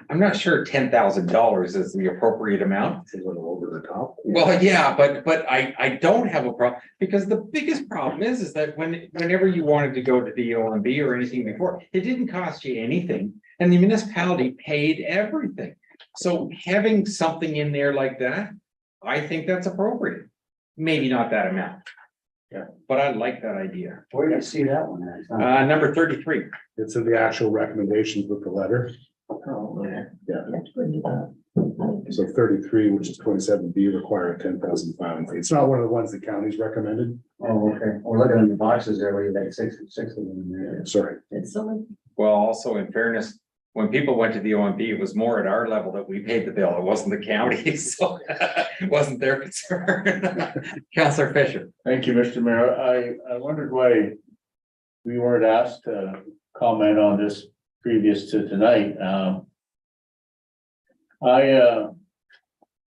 I'm not sure $10,000 is the appropriate amount. It's a little over the top. Well, yeah, but I don't have a problem, because the biggest problem is that whenever you wanted to go to the OMB or anything before, it didn't cost you anything, and the municipality paid everything. So having something in there like that, I think that's appropriate. Maybe not that amount. Yeah, but I like that idea. Where do you see that one at? It's not- Number 33. It's in the actual recommendations with the letter. Oh, okay. So 33, which is 27B, require a 10,000 filing fee. It's not one of the ones the county's recommended. Oh, okay. We're looking at the boxes there where you got six of them in there. Sorry. Well, also in fairness, when people went to the OMB, it was more at our level that we paid the bill. It wasn't the county, so it wasn't their concern. Councillor Fisher. Thank you, Mr. Mayor. I wondered why we weren't asked to comment on this previous to tonight.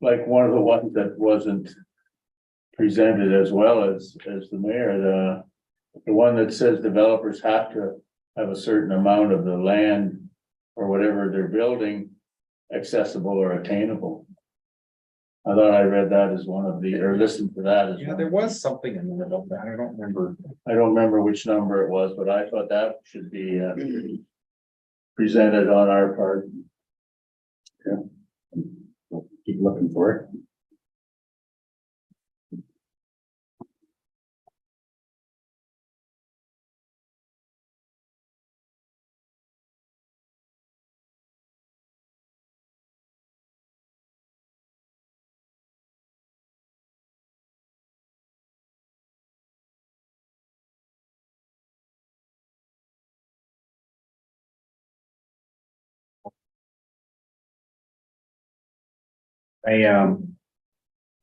Like one of the ones that wasn't presented as well as the mayor, the one that says developers have to have a certain amount of the land or whatever they're building accessible or attainable. I thought I read that as one of the, or listened to that as Yeah, one. there was something in there about that. I don't remember. I don't remember which number it was, but I thought that should be presented on our part. Keep looking for it.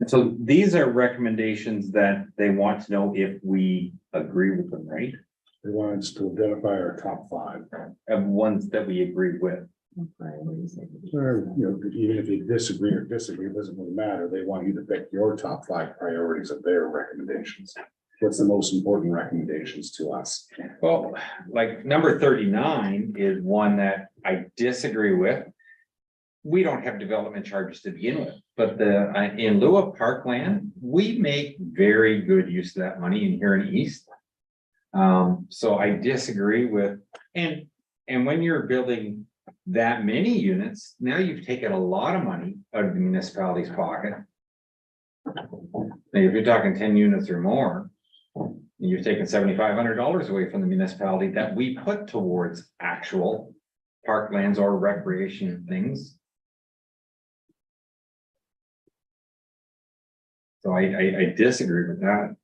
So these are recommendations that they want to know if we agree with them, right? They want us to identify our top 5. Of ones that we agree with. Or, you know, even if you disagree, it doesn't really matter. They want you to pick your top 5 priorities of their recommendations. What's the most important recommendations to us? Well, like number 39 is one that I disagree with. We don't have development charges to begin with, but in lieu of parkland, we make very good use of that money in Huron East. So I disagree with, and when you're building that many units, now you've taken a lot of money out of the municipality's pocket. Now, if you're talking 10 units or more, you've taken $7,500 away from the municipality that we put towards actual parklands or recreation things. So I disagree with that.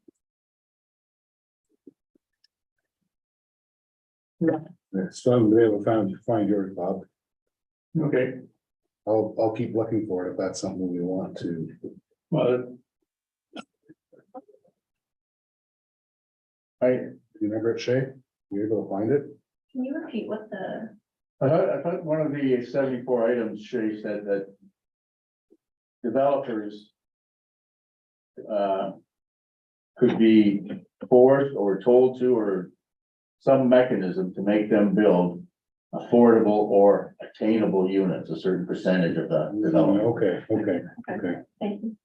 So I'm able to find yours, Bob. Okay. I'll keep looking for it if that's something we want to. Well, You remember it, Shay? You able to find it? Can you repeat what the? I thought one of the 74 items, Shay said that developers could be forced or told to, or some mechanism to make them build affordable or attainable units, a certain percentage of the development. Okay. Thank you.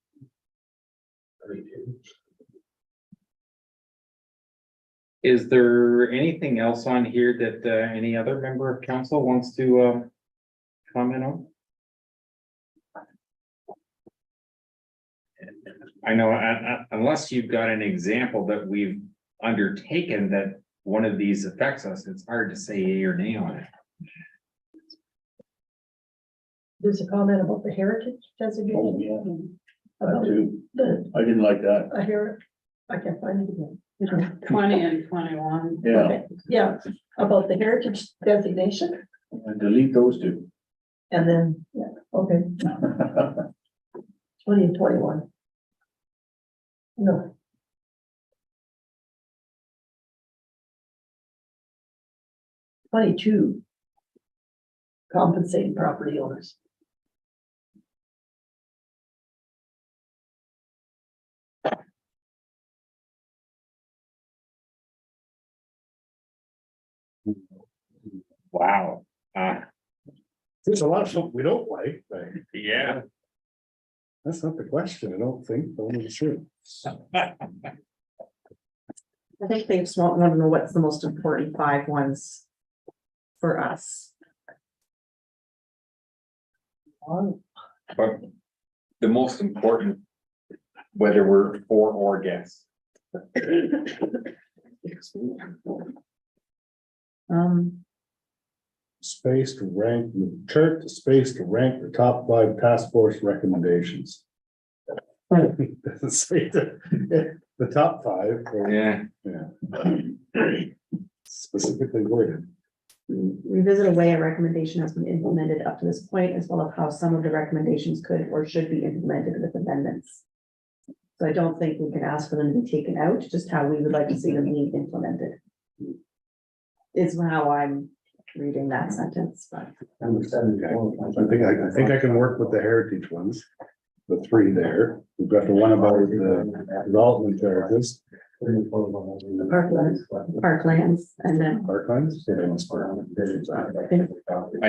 Is there anything else on here that any other member of council wants to comment on? I know, unless you've got an example that we've undertaken that one of these affects us, it's hard to say yea or nay on it. There's a comment about the heritage designation. Oh, yeah. About That too. the, I didn't like that. I hear it. I can't find it again. 20 and 21. Yeah, Okay, yeah, about the heritage designation, and delete those two. and then, yeah, okay, 20 and 21. No. Twenty-two. Compensating property owners. Wow. There's a lot of stuff we don't like, but Yeah. that's not the question, I don't think, but only the truth. I think they just want to know what's the most important 5 ones for us. But the most important, whether we're for or against. Space to rank the chart, the space to rank the top 5 task force recommendations. Doesn't say the top 5. Yeah. Specifically worded. Revisit a way a recommendation has been implemented up to this point, as well as how some of the recommendations could or should be implemented with amendments. So I don't think we can ask for them to be taken out, just how we would like to see them being implemented. Is how I'm reading that sentence, but. Number 74. I think I can work with the heritage ones, the 3 there. We've got the one about the development charges. The parklands, and then Parklands. I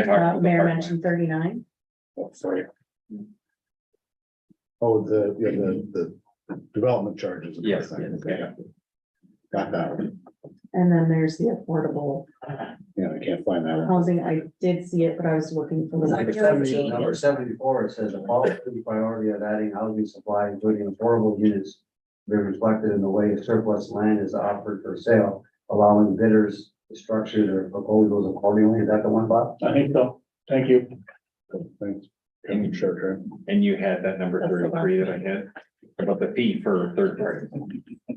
talked about the Mayor park mentioned 39. Oh, sorry. Oh, the development charges. Yes. Okay. Got that one. And then there's the affordable Yeah, I can't find that one. housing. I did see it, but I was looking for the. Number 74, it says a policy priority of adding housing supply, including affordable units, be reflected in the way surplus land is offered for sale, allowing bidders to structure their proposals accordingly. Is that the one, Bob? I think so. Thank you. Thanks. Sure. And you had that number 33 that I had about the fee for third party.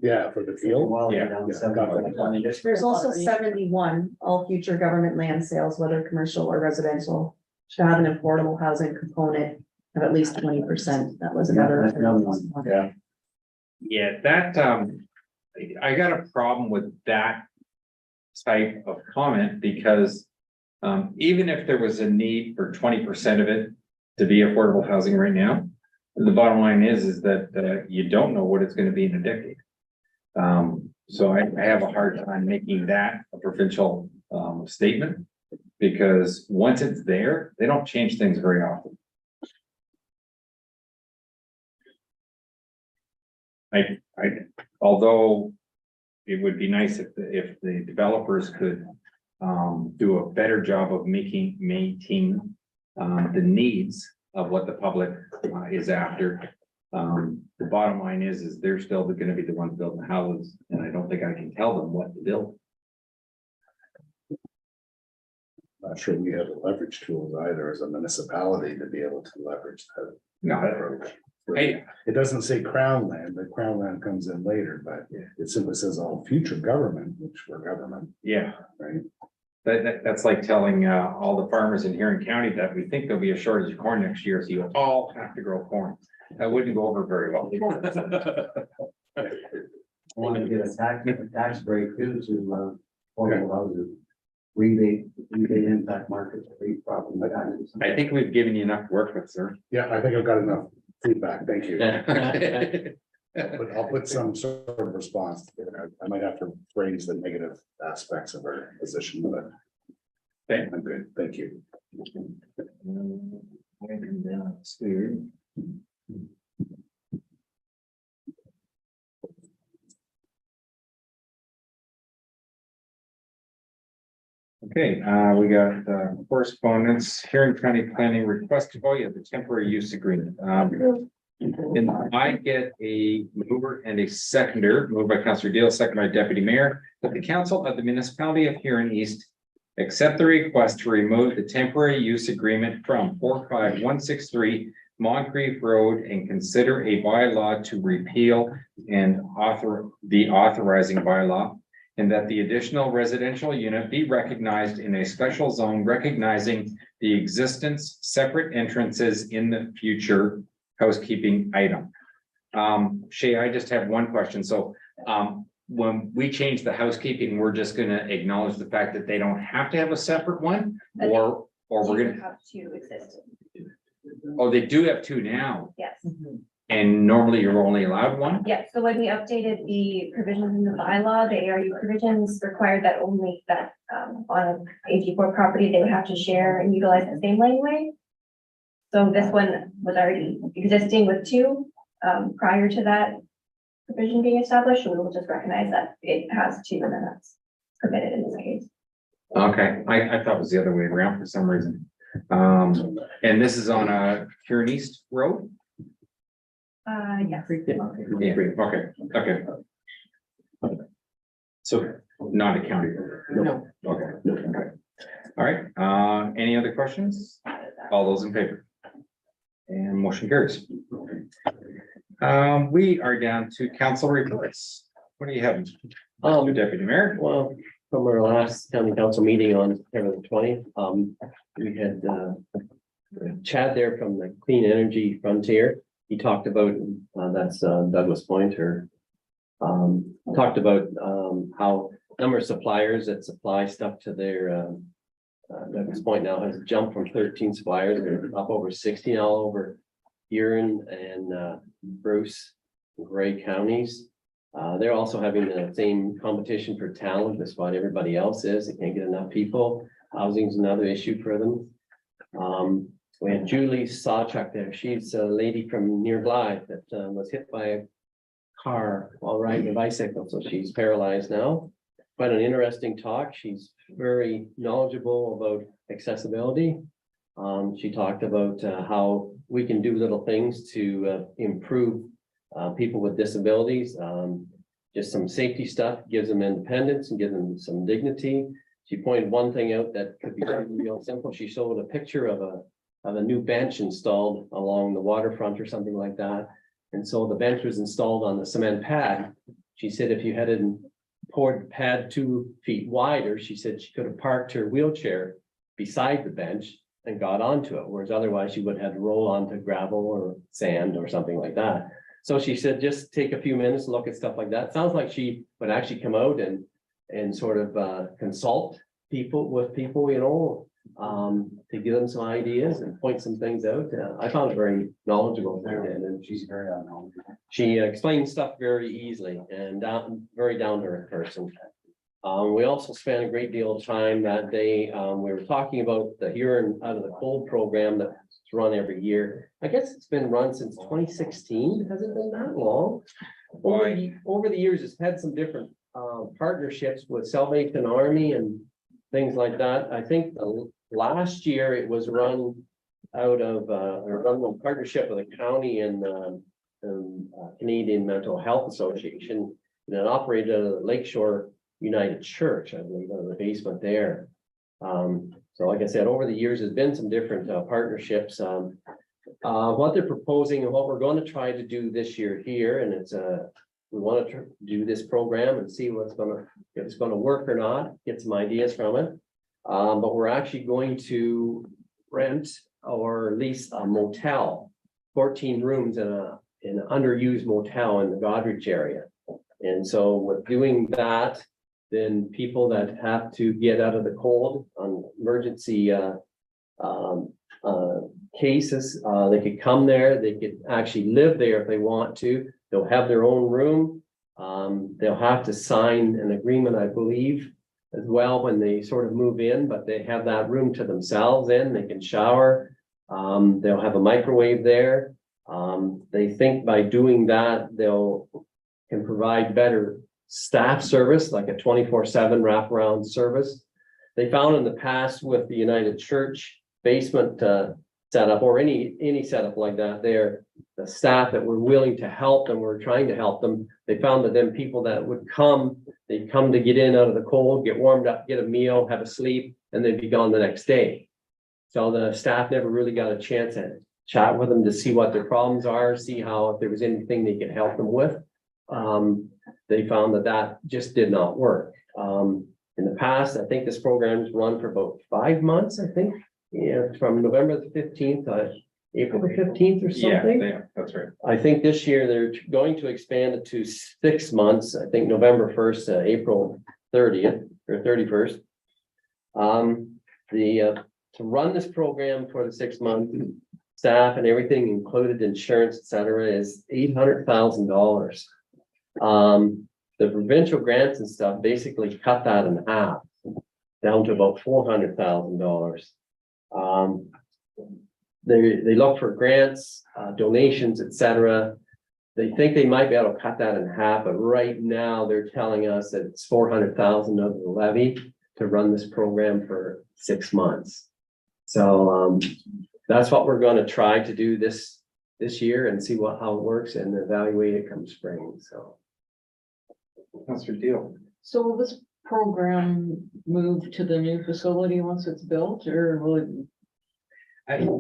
Yeah, for the field. Well, Yeah. down to Yeah, got that. 71. There's also 71, all future government land sales, whether commercial or residential, should have an affordable housing component of at least 20%. That was another. That's another one. Yeah. Yeah, that, I got a problem with that type of comment because even if there was a need for 20% of it to be affordable housing right now, the bottom line is that you don't know what it's going to be in a decade. So I have a hard time making that a provincial statement because once it's there, they don't change things very often. Although it would be nice if the developers could do a better job of maintaining the needs of what the public is after. The bottom line is they're still gonna be the ones building the houses, and I don't think I can tell them what to build. Not sure we have the leverage tools either as a municipality to be able to leverage that. No, approach. hey, It doesn't say crown land, the crown land comes in later, but it simply says all future government, which we're government, yeah, right? that's like telling all the farmers in Huron County that we think there'll be a shortage of corn next year, so you all have to grow corn. That wouldn't go over very well. Want to get a tax break too to affordable houses. Rebate impact markets, rate property taxes. I think we've given you enough to work with, sir. Yeah, I think I've got enough feedback, thank you. But I'll put some sort of response together. I might have to phrase the negative aspects of our position, but I'm good, thank you. Okay, we got correspondence, Huron County Planning request, oh yeah, the temporary use agreement. And I get a mover and a seconder, moved by Councillor Deal, second by Deputy Mayor, that the Council of the Municipality of Huron East accept the request to remove the temporary use agreement from 45163 Moncrief Road and consider a bylaw to repeal and the authorizing bylaw, and that the additional residential unit be recognized in a special zone recognizing the existence separate entrances in the future housekeeping item. Shay, I just have one question. So when we change the housekeeping, we're just gonna acknowledge the fact that they don't have to have a separate one, or we're gonna, Have to exist. oh, they do have two now. Yes. And normally you're only allowed one? Yeah, so when we updated the provisions in the bylaw, the ARU provisions required that only that, on an AG4 property, they would have to share and utilize the same laneway. So this one was already existing with two, prior to that provision being established, and we will just recognize that it has two, and then that's permitted in this case. Okay, I thought it was the other way around for some reason. And this is on a Huron East Road? Yes. Yeah, okay, okay. So not a county road? No. Okay, okay. All right, any other questions? All those in favor? And motion carries. We are down to council reports. What do you have? Deputy Mayor? Well, from our last county council meeting on September the 20th, we had Chad there from the Clean Energy Frontier. He talked about, that's Douglas Pointer. Talked about how number of suppliers that supply stuff to their Douglas Point now has jumped from 13 suppliers to up over 60 now over Huron and Bruce, Gray counties. They're also having the same competition for talent as what everybody else is. They can't get enough people. Housing is another issue for them. We had Julie Sawchuck there. She's a lady from near Blythe that was hit by a car while riding a bicycle, so she's paralyzed now. Quite an interesting talk. She's very knowledgeable about accessibility. She talked about how we can do little things to improve people with disabilities. Just some safety stuff, gives them independence and gives them some dignity. She pointed one thing out that could be real simple. She showed a picture of a new bench installed along the waterfront or something like that. And so the bench was installed on the cement pad. She said if you had it poured the pad 2 feet wider, she said she could have parked her wheelchair beside the bench and got onto it, whereas otherwise she would have had to roll onto gravel or sand or something like that. So she said, just take a few minutes, look at stuff like that. Sounds like she would actually come out and sort of consult with people, you know, to give them some ideas and point some things out. I found it very knowledgeable. And She's very knowledgeable. she explains stuff very easily and very down to earth person. We also spent a great deal of time that day. We were talking about the Huron out of the cold program that's run every year. I guess it's been run since 2016. Hasn't been that long. Over the years, it's had some different partnerships with Salvation Army and things like that. I think last year it was run out of a partnership with the county and Canadian Mental Health Association, and it operated out of the Lakeshore United Church, I believe, out of the basement there. So like I said, over the years, there's been some different partnerships. What they're proposing and what we're going to try to do this year here, and it's we want to do this program and see if it's going to work or not, get some ideas from it. But we're actually going to rent or lease a motel, 14 rooms in an underused motel in the Goderich area. And so with doing that, then people that have to get out of the cold on emergency cases, they could come there, they could actually live there if they want to. They'll have their own room. They'll have to sign an agreement, I believe, as well when they sort of move in, but they have that room to themselves in, they can shower. They'll have a microwave there. They think by doing that, can provide better staff service, like a 24/7 wraparound service. They found in the past with the United Church basement setup or any setup like that, the staff that were willing to help them, were trying to help them. They found that then people that would come, they'd come to get in out of the cold, get warmed up, get a meal, have a sleep, and they'd be gone the next day. So the staff never really got a chance to chat with them to see what their problems are, see how, if there was anything they could help them with. They found that just did not work. In the past, I think this program's run for about 5 months, I think. Yeah, from November the 15th to April the 15th or something. Yeah, that's right. I think this year they're going to expand it to 6 months. I think November 1st to April 30th or 31st. To run this program for the 6 months, staff and everything included, insurance, et cetera, is $800,000. The provincial grants and stuff basically cut that in half, down to about $400,000. They look for grants, donations, et cetera. They think they might be able to cut that in half, but right now they're telling us that it's 400,000 of the levy to run this program for 6 months. So that's what we're gonna try to do this year and see how it works and evaluate it come spring, so. That's your deal. So will this program move to the new facility once it's built, or will it?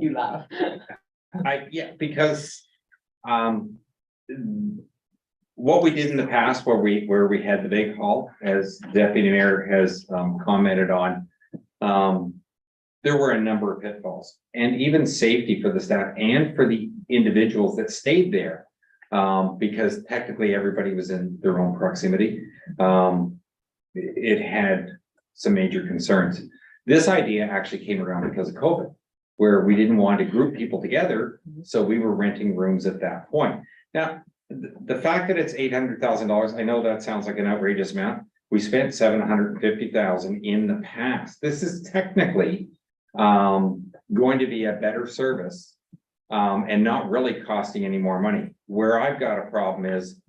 You laugh. Yeah, because, what we did in the past where we had the big hall, as Deputy Mayor has, commented on, there were a number of pitfalls and even safety for the staff and for the individuals that stayed there. Because technically everybody was in their own proximity. It had some major concerns. This idea actually came around because of COVID, where we didn't want to group people together, so we were renting rooms at that point. Now, the fact that it's $800,000, I know that sounds like an outrageous amount. We spent $750,000 in the past. This is technically going to be a better service and not really costing any more money. Where I've got a problem is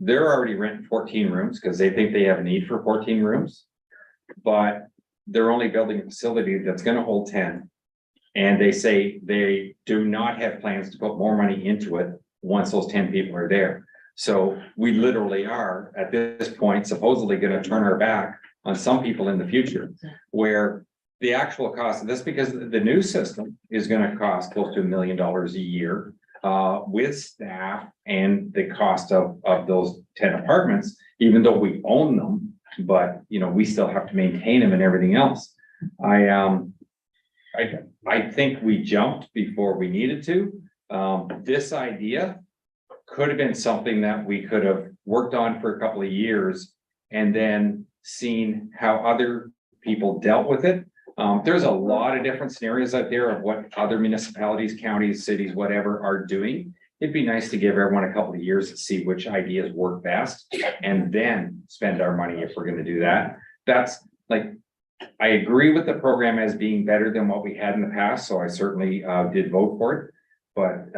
they're already renting 14 rooms because they think they have a need for 14 rooms, but they're only building a facility that's going to hold 10. And they say they do not have plans to put more money into it once those 10 people are there. So we literally are at this point supposedly going to turn our back on some people in the future, where the actual cost of this, because the new system is going to cost close to $1 million a year with staff and the cost of those 10 apartments, even though we own them, but we still have to maintain them and everything else. I think we jumped before we needed to. This idea could have been something that we could have worked on for a couple of years and then seen how other people dealt with it. There's a lot of different scenarios out there of what other municipalities, counties, cities, whatever are doing. It'd be nice to give everyone a couple of years to see which ideas work best and then spend our money if we're going to do that. That's like, I agree with the program as being better than what we had in the past, so I certainly did vote for it. But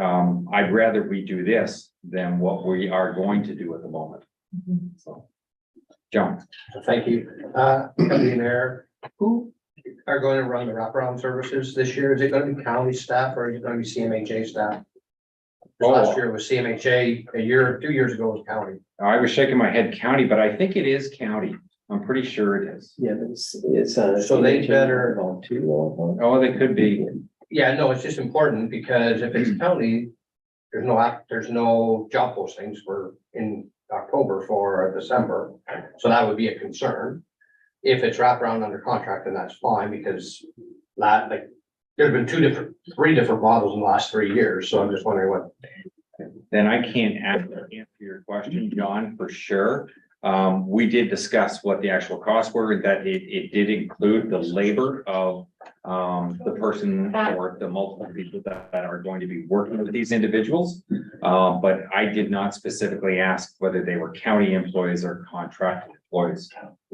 I'd rather we do this than what we are going to do at the moment. So, John. Thank you. Deputy Mayor, who are going to run the wraparound services this year? Is it going to be county staff or is it going to be CMHA staff? Last year was CMHA, 2 years ago was county. I was shaking my head county, but I think it is county. I'm pretty sure it is. Yeah, but it's So they better. Oh, they could be. Yeah, no, it's just important because if it's county, there's no job postings for in October for December. So that would be a concern. If it's wraparound under contract, then that's fine because there's been 3 different models in the last 3 years. So I'm just wondering what. Then I can't answer your question, John, for sure. We did discuss what the actual costs were, that it did include the labor of the person or the multiple people that are going to be working with these individuals. But I did not specifically ask whether they were county employees or contracted employees.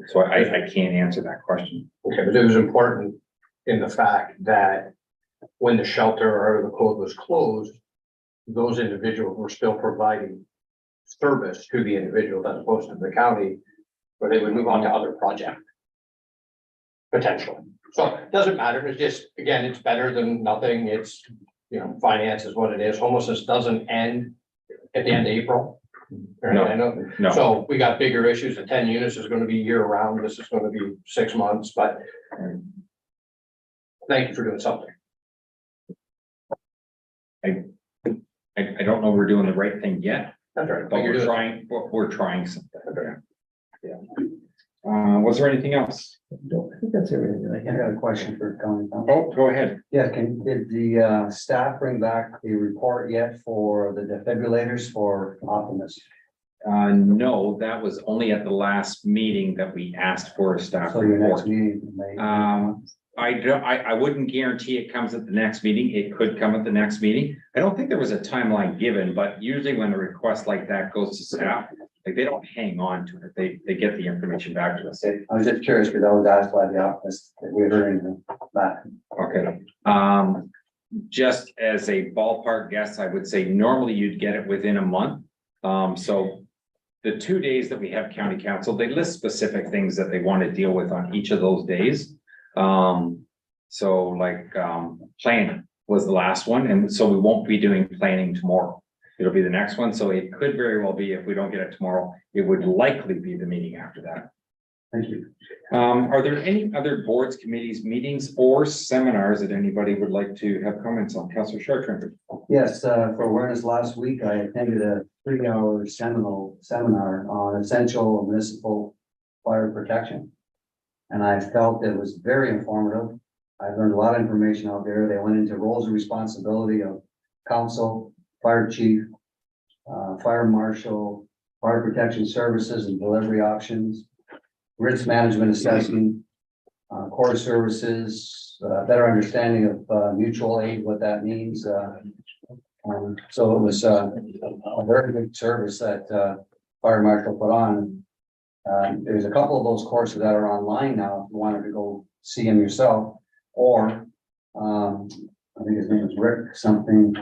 So I can't answer that question. Okay, but it was important in the fact that when the shelter or the code was closed, those individuals were still providing service to the individual as opposed to the county, where they would move on to other projects. Potentially. So it doesn't matter. It's just, again, it's better than nothing. It's, finance is what it is. Homelessness doesn't end at the end of April. Right? No, I know. no. So we got bigger issues. The 10 units is going to be year round. This is going to be 6 months, but thank you for doing something. I don't know if we're doing the right thing yet, That's right. but we're trying something. Yeah. Was there anything else? I think that's everything. I got a question for County Council. Oh, go ahead. Yeah, did the staff bring back the report yet for the defibrillators for Optimus? No, that was only at the last meeting that we asked for a staff So your next report. meeting, May? I wouldn't guarantee it comes at the next meeting. It could come at the next meeting. I don't think there was a timeline given, but usually when a request like that goes to staff, like they don't hang on to it. They get the information back to us. I was just curious because I was asked by the office that we heard anything back. Okay, just as a ballpark guess, I would say normally you'd get it within a month. So the 2 days that we have county council, they list specific things that they want to deal with on each of those days. So like, planning was the last one, and so we won't be doing planning tomorrow. It'll be the next one, so it could very well be, if we don't get it tomorrow, it would likely be the meeting after that. Thank you. Are there any other boards, committees, meetings, or seminars that anybody would like to have comments on? Councillor Chartrand? Yes, for awareness, last week I attended a 3-hour seminar on essential municipal fire protection. And I felt it was very informative. I learned a lot of information out there. They went into roles and responsibility of council, fire chief, fire marshal, fire protection services and delivery options, risk management assessment, core services, better understanding of mutual aid, what that means. So it was a very good service that fire marshal put on. There's a couple of those courses that are online now, if you wanted to go see them yourself, or I think his name is Rick something.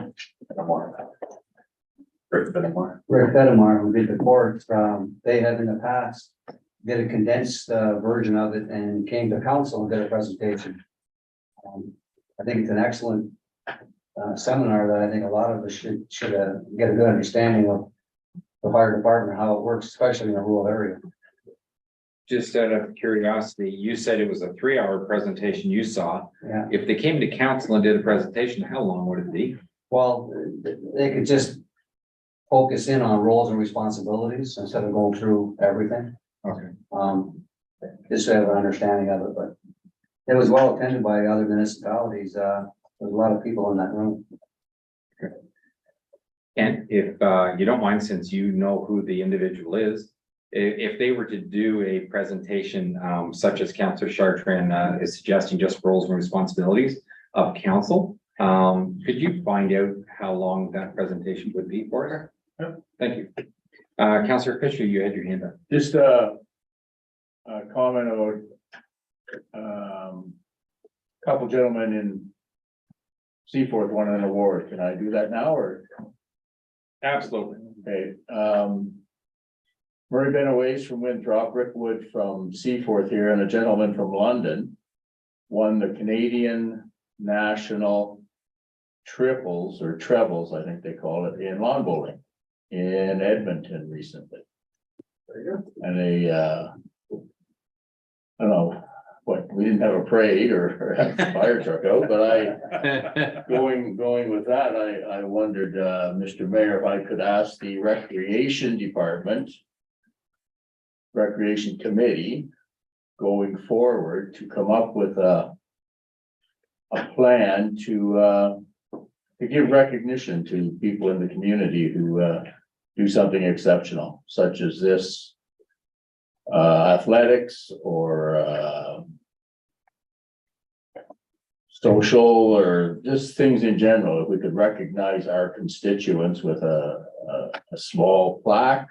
Rick Bedamar, who did the course. They had in the past did a condensed version of it and came to council and did a presentation. I think it's an excellent seminar that I think a lot of us should get a good understanding of the fire department, how it works, especially in a rural area. Just out of curiosity, you said it was a 3-hour presentation you saw. Yeah. If they came to council and did a presentation, how long would it be? Well, they could just focus in on roles and responsibilities instead of going through everything. Okay. Just to have an understanding of it, but it was well attended by other municipalities. There's a lot of people in that room. And if you don't mind, since you know who the individual is, if they were to do a presentation such as Councillor Chartrand is suggesting, just roles and responsibilities of council, could you find out how long that presentation would be for her? Yeah. Thank you. Councillor Fisher, you had your hand up. Just a comment about couple gentlemen in Seaforth won an award. Can I do that now or? Absolutely. Okay, Murray Benoways from Winthrop, Rick Wood from Seaforth here, and a gentleman from London won the Canadian National Triples or Trebles, I think they call it, in lawn bowling in Edmonton recently. And they, I don't know, what, we didn't have a parade or have a fire truck out, but going with that, I wondered, Mr. Mayor, if I could ask the Recreation Committee going forward to come up with a plan to give recognition to people in the community who do something exceptional, such as this athletics or social or just things in general. If we could recognize our constituents with a small plaque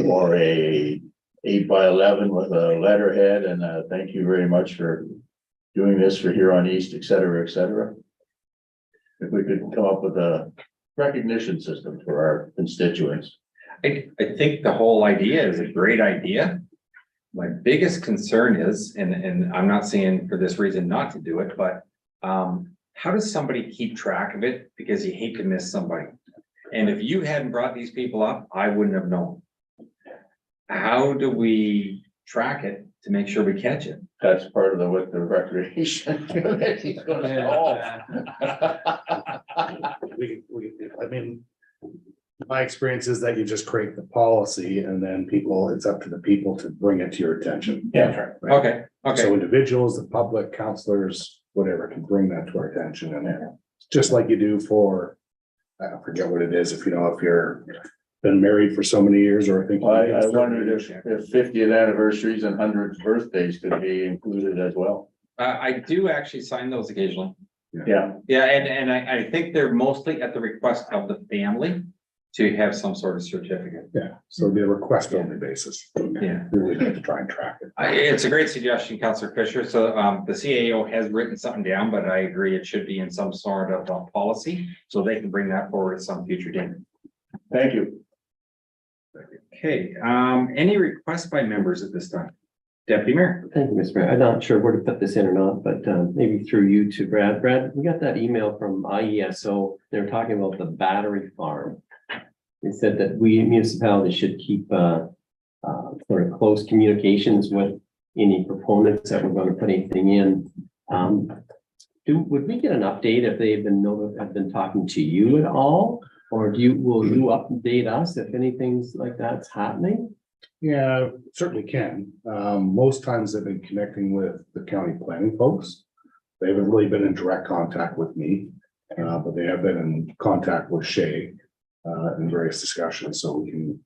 or a 8x11 with a letterhead and thank you very much for doing this for Huron East, et cetera, et cetera. If we could come up with a recognition system for our constituents. I think the whole idea is a great idea. My biggest concern is, and I'm not saying for this reason not to do it, but how does somebody keep track of it? Because you hate to miss somebody. And if you hadn't brought these people up, I wouldn't have known. How do we track it to make sure we catch it? That's part of what the recreation committee is gonna solve. I mean, my experience is that you just create the policy and then it's up to the people to bring it to your attention. Yeah. Okay, So individuals, the public, counselors, whatever, can bring that to our attention, and just like you do for, I don't forget what it is, if you're been married for so many years, or I think. I wondered if 50th anniversaries and 100th birthdays could be included as well. I do actually sign those occasionally. Yeah. Yeah, and I think they're mostly at the request of the family to have some sort of certificate. Yeah, so it'd be a request only basis. Yeah. We would have to try and track it. It's a great suggestion, Councillor Fisher. So the CAO has written something down, but I agree it should be in some sort of policy. So they can bring that forward at some future date. Thank you. Okay, any requests by members at this time? Deputy Mayor. Thank you, Mr. Mayor. I'm not sure where to put this in or not, but maybe through you to Brad. Brad, we got that email from IESO. They're talking about the battery farm. They said that we municipalities should keep sort of close communications with any proponents that we're going to put anything in. Would we get an update if they've been talking to you at all? Or will you update us if anything's like that's happening? Yeah, certainly can. Most times they've been connecting with the county planning folks. They haven't really been in direct contact with me, but they have been in contact with Shay in various discussions, so we can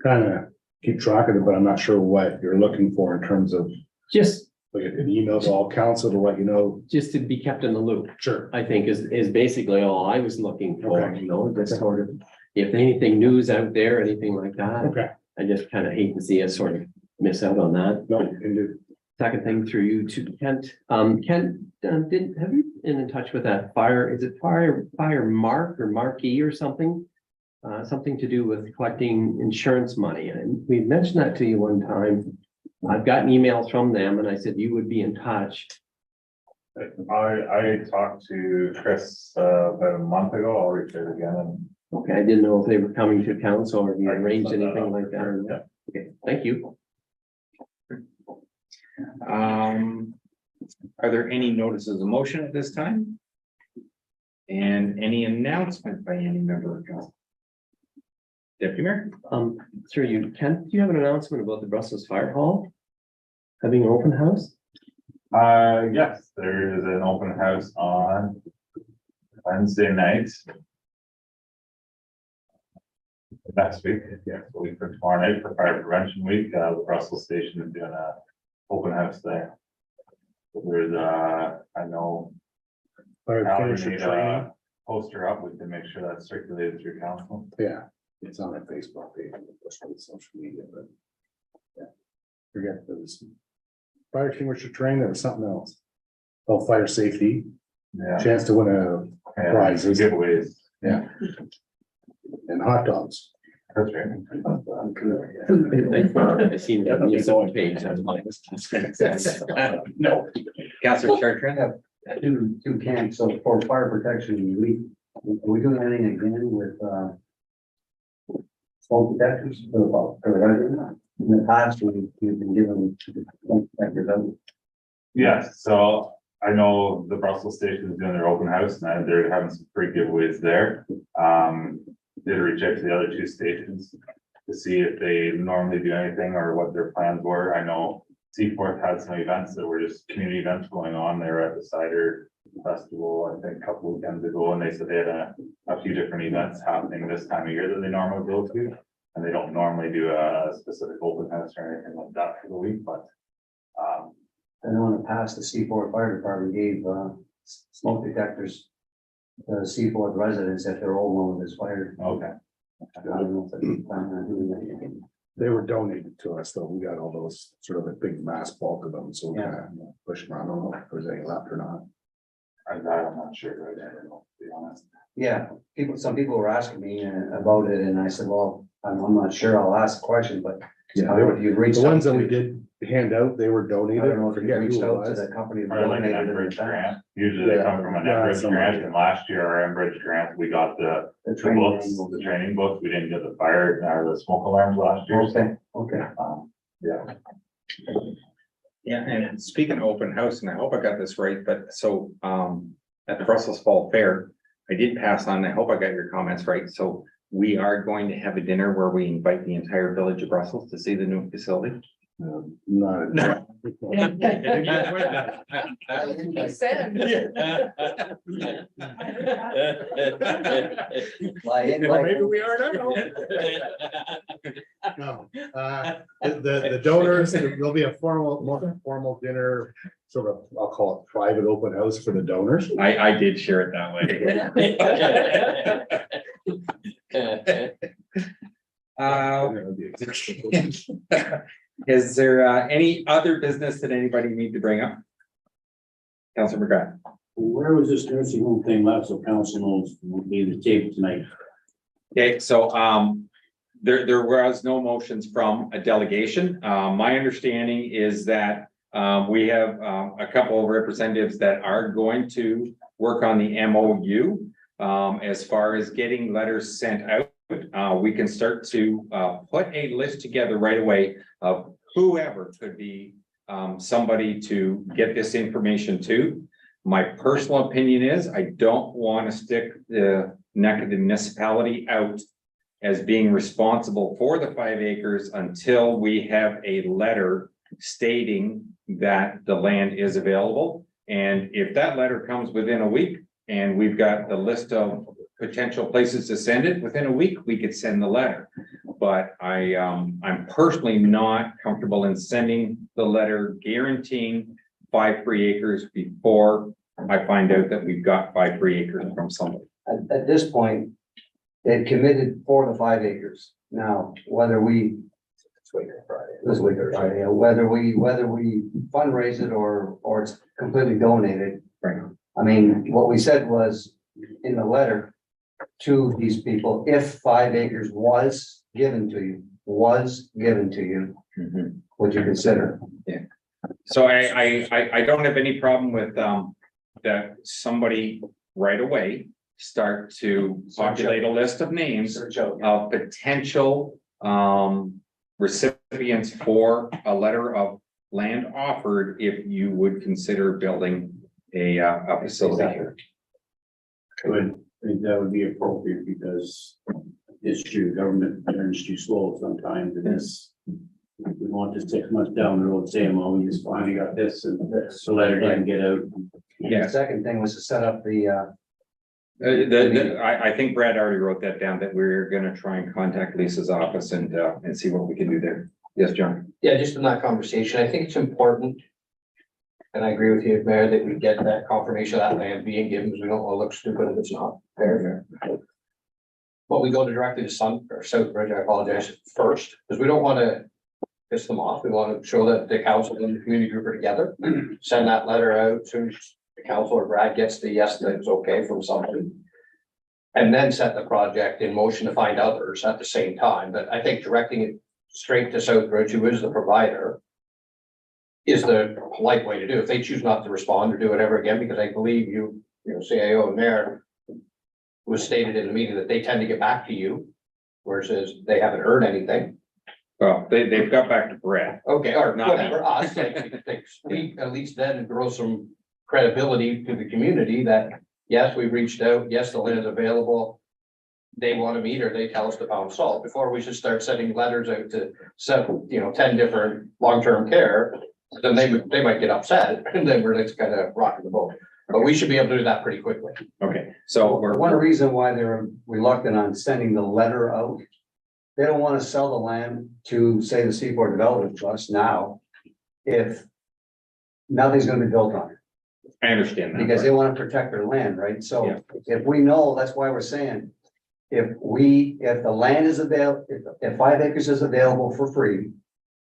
kind of keep track of it, but I'm not sure what you're looking for in terms of Just like an email to all council to let you know. to be kept in the loop, Sure. I think is basically all I was looking for, Okay. you know, just sort of, if anything news out there, anything like that. Okay. I just kind of hate to see us sort of miss out on that. No, indeed. Second thing through you to Kent. Kent, have you been in touch with that fire? Is it fire mark or marquee or something? Something to do with collecting insurance money. And we mentioned that to you one time. I've gotten emails from them and I said you would be in touch. I talked to Chris about a month ago. I'll reach out again and. Okay, I didn't know if they were coming to council or if you I can arranged set that anything up. like that or not. Okay, thank you. Are there any notices of motion at this time? And any announcement by any member of council? Deputy Mayor? Through you, Kent, do you have an announcement about the Brussels Fire Hall? Having an open house? Yes, there is an open house on Wednesday night. Next week, yeah, so week for tomorrow night for Fire Prevention Week, the Brussels Station is doing a open house there. There's I know. Fire Alan extinguisher made training. a poster up, we can make sure that's circulated through council. Yeah, it's on our Facebook page, especially social media, but. Yeah, forget those. Fire extinguisher training, there was something else. Oh, fire safety, Yeah. chance to win a And prizes. giveaways. Yeah. And hot dogs. That's right. I seen that on your own page. I'm like, No. Councillor Chartrand? Two camps, so for fire protection, are we doing anything again with, smoke detectors for the residents? In the past, we've been given smoke detectors out. Yes, so I know the Brussels station is doing their open house and they're having some free giveaways there. Did reach out to the other two stations to see if they normally do anything or what their plans were. I know Seaforth had some events that were just community events going on. They were at the cider festival, I think a couple weekends ago, and they said they had a few different events happening this time of year that they normally go to. And they don't normally do a specific open house or anything like that for the week, but I know in the past, the Seaforth Fire Department gave, smoke detectors to Seaforth residents if their old one was fired. okay. I don't know if they're planning on doing that again. They were donated to us, though. We got all those sort of a big mass bulk of them, so we kind of push them around. I don't know if there's any left or not. I'm not sure right now, to be honest. Yeah, some people were asking me about it, and I said, well, I'm not sure, I'll ask a question, but. Yeah, they were, You've reached the ones out that we to- did hand out, they were I donated. don't know if you Forget who reached it out to was. the company. that Or like an donated it in Enbridge the past. grant, usually they come from an Yeah, Enbridge somebody grant, did. and last year our Enbridge grant, we got the The the training. books, the training books, we didn't get the fire, or the smoke alarms last year. Okay, okay. Yeah, Yeah, and speaking of open house, and I hope I got this right, but so, at the Brussels Fall Fair, I did pass on, I hope I got your comments right, so we are going to have a dinner where we invite the entire village of Brussels to see the new facility. Not. Makes sense. Well, maybe we are now. No, the donors, there'll be a more formal dinner, sort of, I'll call it private open house for the donors. I did share it that way. Is there any other business that anybody need to bring up? Councilor McGrath. Where was this nursing home thing left, so council knows will be the tape tonight? Okay, so there was no motions from a delegation. My understanding is that we have a couple of representatives that are going to work on the MOU. As far as getting letters sent out, we can start to put a list together right away of whoever could be somebody to get this information to. My personal opinion is I don't want to stick the neck of the municipality out as being responsible for the 5 acres until we have a letter stating that the land is available. And if that letter comes within a week and we've got the list of potential places to send it within a week, we could send the letter. But I'm personally not comfortable in sending the letter guaranteeing 5 free acres before I find out that we've got 5 free acres from somebody. At this point, they've committed for the 5 acres. Now, whether we, this week or Friday, whether we fundraise it or it's completely donated. Right. I mean, what we said was in the letter to these people, if 5 acres was given to you, Mhm. would you consider? So I don't have any problem with that somebody right away start to populate a list of names Search out. of potential recipients for a letter of land offered if you would consider building a facility here. Good, I think that would be appropriate because it's true, government turns too slow sometimes and this. We want this 6 months down the road saying, well, we just finally got this and this, so letter didn't get out. The second thing was to set up I think Brad already wrote that down, that we're gonna try and contact Lisa's office and see what we can do there. Yes, John? Yeah, just in that conversation, I think it's important. And I agree with you, Mayor, that we get that confirmation of that land being given, because we don't want to look stupid if it's not fair. But we go directly to Southbridge, I apologize, first, because we don't want to piss them off. We want to show that the council and the community group are together. Send that letter out soon as the council or Brad gets the yes, that it's okay from somebody. And then set the project in motion to find others at the same time. But I think directing it straight to Southbridge, who is the provider, is the polite way to do it. If they choose not to respond or do whatever again, because I believe you know, CAO and Mayor was stated in the meeting that they tend to get back to you, versus they haven't heard anything. Well, they've got back to Brad. Okay, or Not me. whatever, us, they speak, at least then grow some credibility to the community that, yes, we've reached out, yes, the land is available. They want to meet or they tell us to pound salt before we should start sending letters out to 10 different long-term care. Then they might get upset and then we're just kind of rocking the boat. But we should be able to do that pretty quickly. Okay, so one reason why they're reluctant on sending the letter out. They don't want to sell the land to, say, the Seaport Development Trust now. If nothing's gonna be built on it, I understand that. because they want to protect their land, right? So Yeah. if we know, that's why we're saying. If the land is available, if 5 acres is available for free,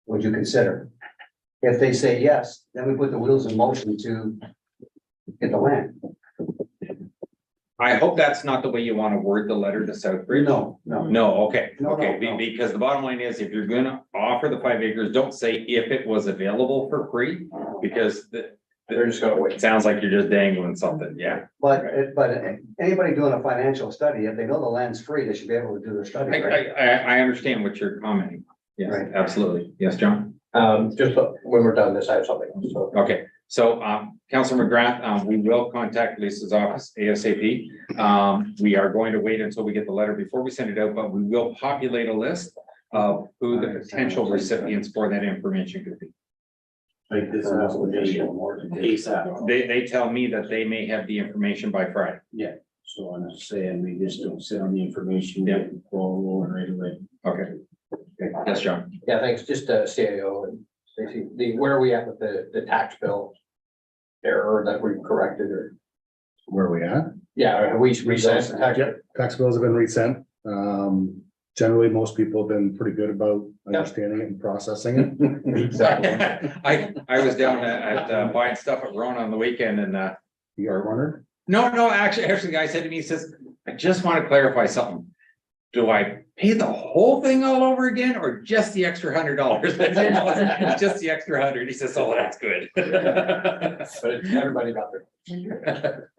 would you consider? If they say yes, then we put the wheels in motion to get the land. I hope that's not the way you want to word the letter to Southbridge. No. Okay, No. because the bottom line is, if you're gonna offer the 5 acres, don't say if it was available for free, because They're just gonna wait. it sounds like you're just dangling something, yeah. But anybody doing a financial study, if they know the land's free, they should be able to do their study, right? I understand what you're commenting. Yes, Right. absolutely. Yes, John? Just when we're done this, I have something else, so. Okay, so, Councilor McGrath, we will contact Lisa's office ASAP. We are going to wait until we get the letter before we send it out, but we will populate a list of who the potential recipients for that information could be. Like this application, ASAP. They tell me that they may have the information by Friday. So I'm just saying, we just don't send them the information, Yeah. roll right away. Okay. Okay. Yes, John. Yeah, thanks, just CAO and Stacy, where are we at with the tax bill? Error that we corrected or, Where are we at? yeah, have we resent the tax? Yep, tax bills have been resent. Generally, most people have been pretty good about understanding it and processing it. I was down at buying stuff at Huron on the weekend and You got runner? no, actually, the guy said to me, he says, I just want to clarify something. Do I pay the whole thing all over again or just the extra $100? It's just the extra 100. He says, oh, that's good. But everybody got their.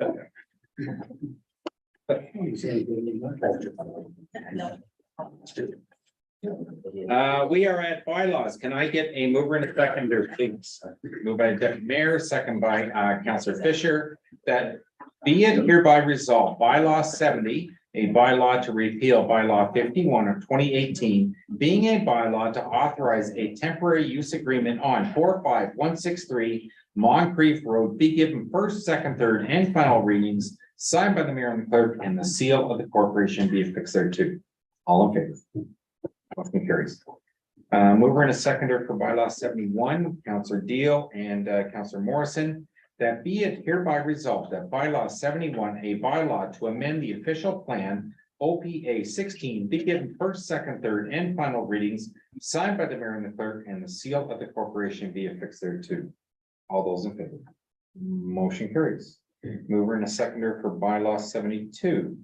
We are at bylaws. Can I get a mover and a seconder, please? Moved by Deputy Mayor, second by Councillor Fisher, that be it hereby resolved, bylaw 70, a bylaw to repeal bylaw 51 of 2018, being a bylaw to authorize a temporary use agreement on 45163 Moncrief Road, be given first, second, third, and final readings, signed by the mayor and the clerk, and the seal of the corporation be affixed thereto. All in favor? Motion carries. Mover and a seconder for bylaw 71, Councillor Deal and Councillor Morrison, that be it hereby resolved that bylaw 71, a bylaw to amend the official plan OPA 16, be given first, second, third, and final readings, signed by the mayor and the clerk, and the seal of the corporation be affixed thereto. All those in favor? Motion carries. Mover and a seconder for bylaw 72.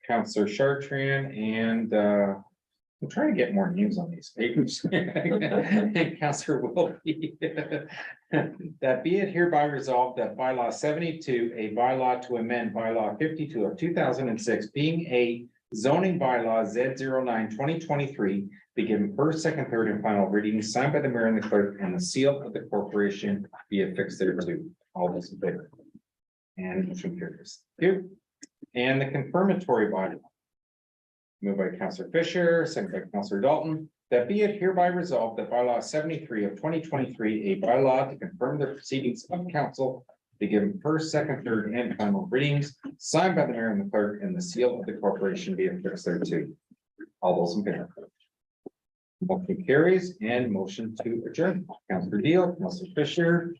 Councillor Chartrand and I'm trying to get more names on these papers. And Councillor Wilkie. That be it hereby resolved that bylaw 72, a bylaw to amend bylaw 52 of 2006, being a zoning bylaw Z09 2023, be given first, second, third, and final readings, signed by the mayor and the clerk, and the seal of the corporation be affixed thereto. All those in favor? And motion carries. Thank you. And the confirmatory bylaw. Moved by Councillor Fisher, second by Councillor Dalton, that be it hereby resolved that bylaw 73 of 2023, a bylaw to confirm the proceedings of council, be given first, second, third, and final readings, signed by the mayor and the clerk, and the seal of the corporation be affixed thereto. All those in favor? Motion carries, and motion to adjourn. Councillor Deal, Councillor Fisher.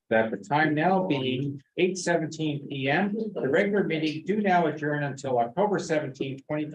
That the time now being 8:17 PM, the regular meeting do now adjourn until October 17th, 2020.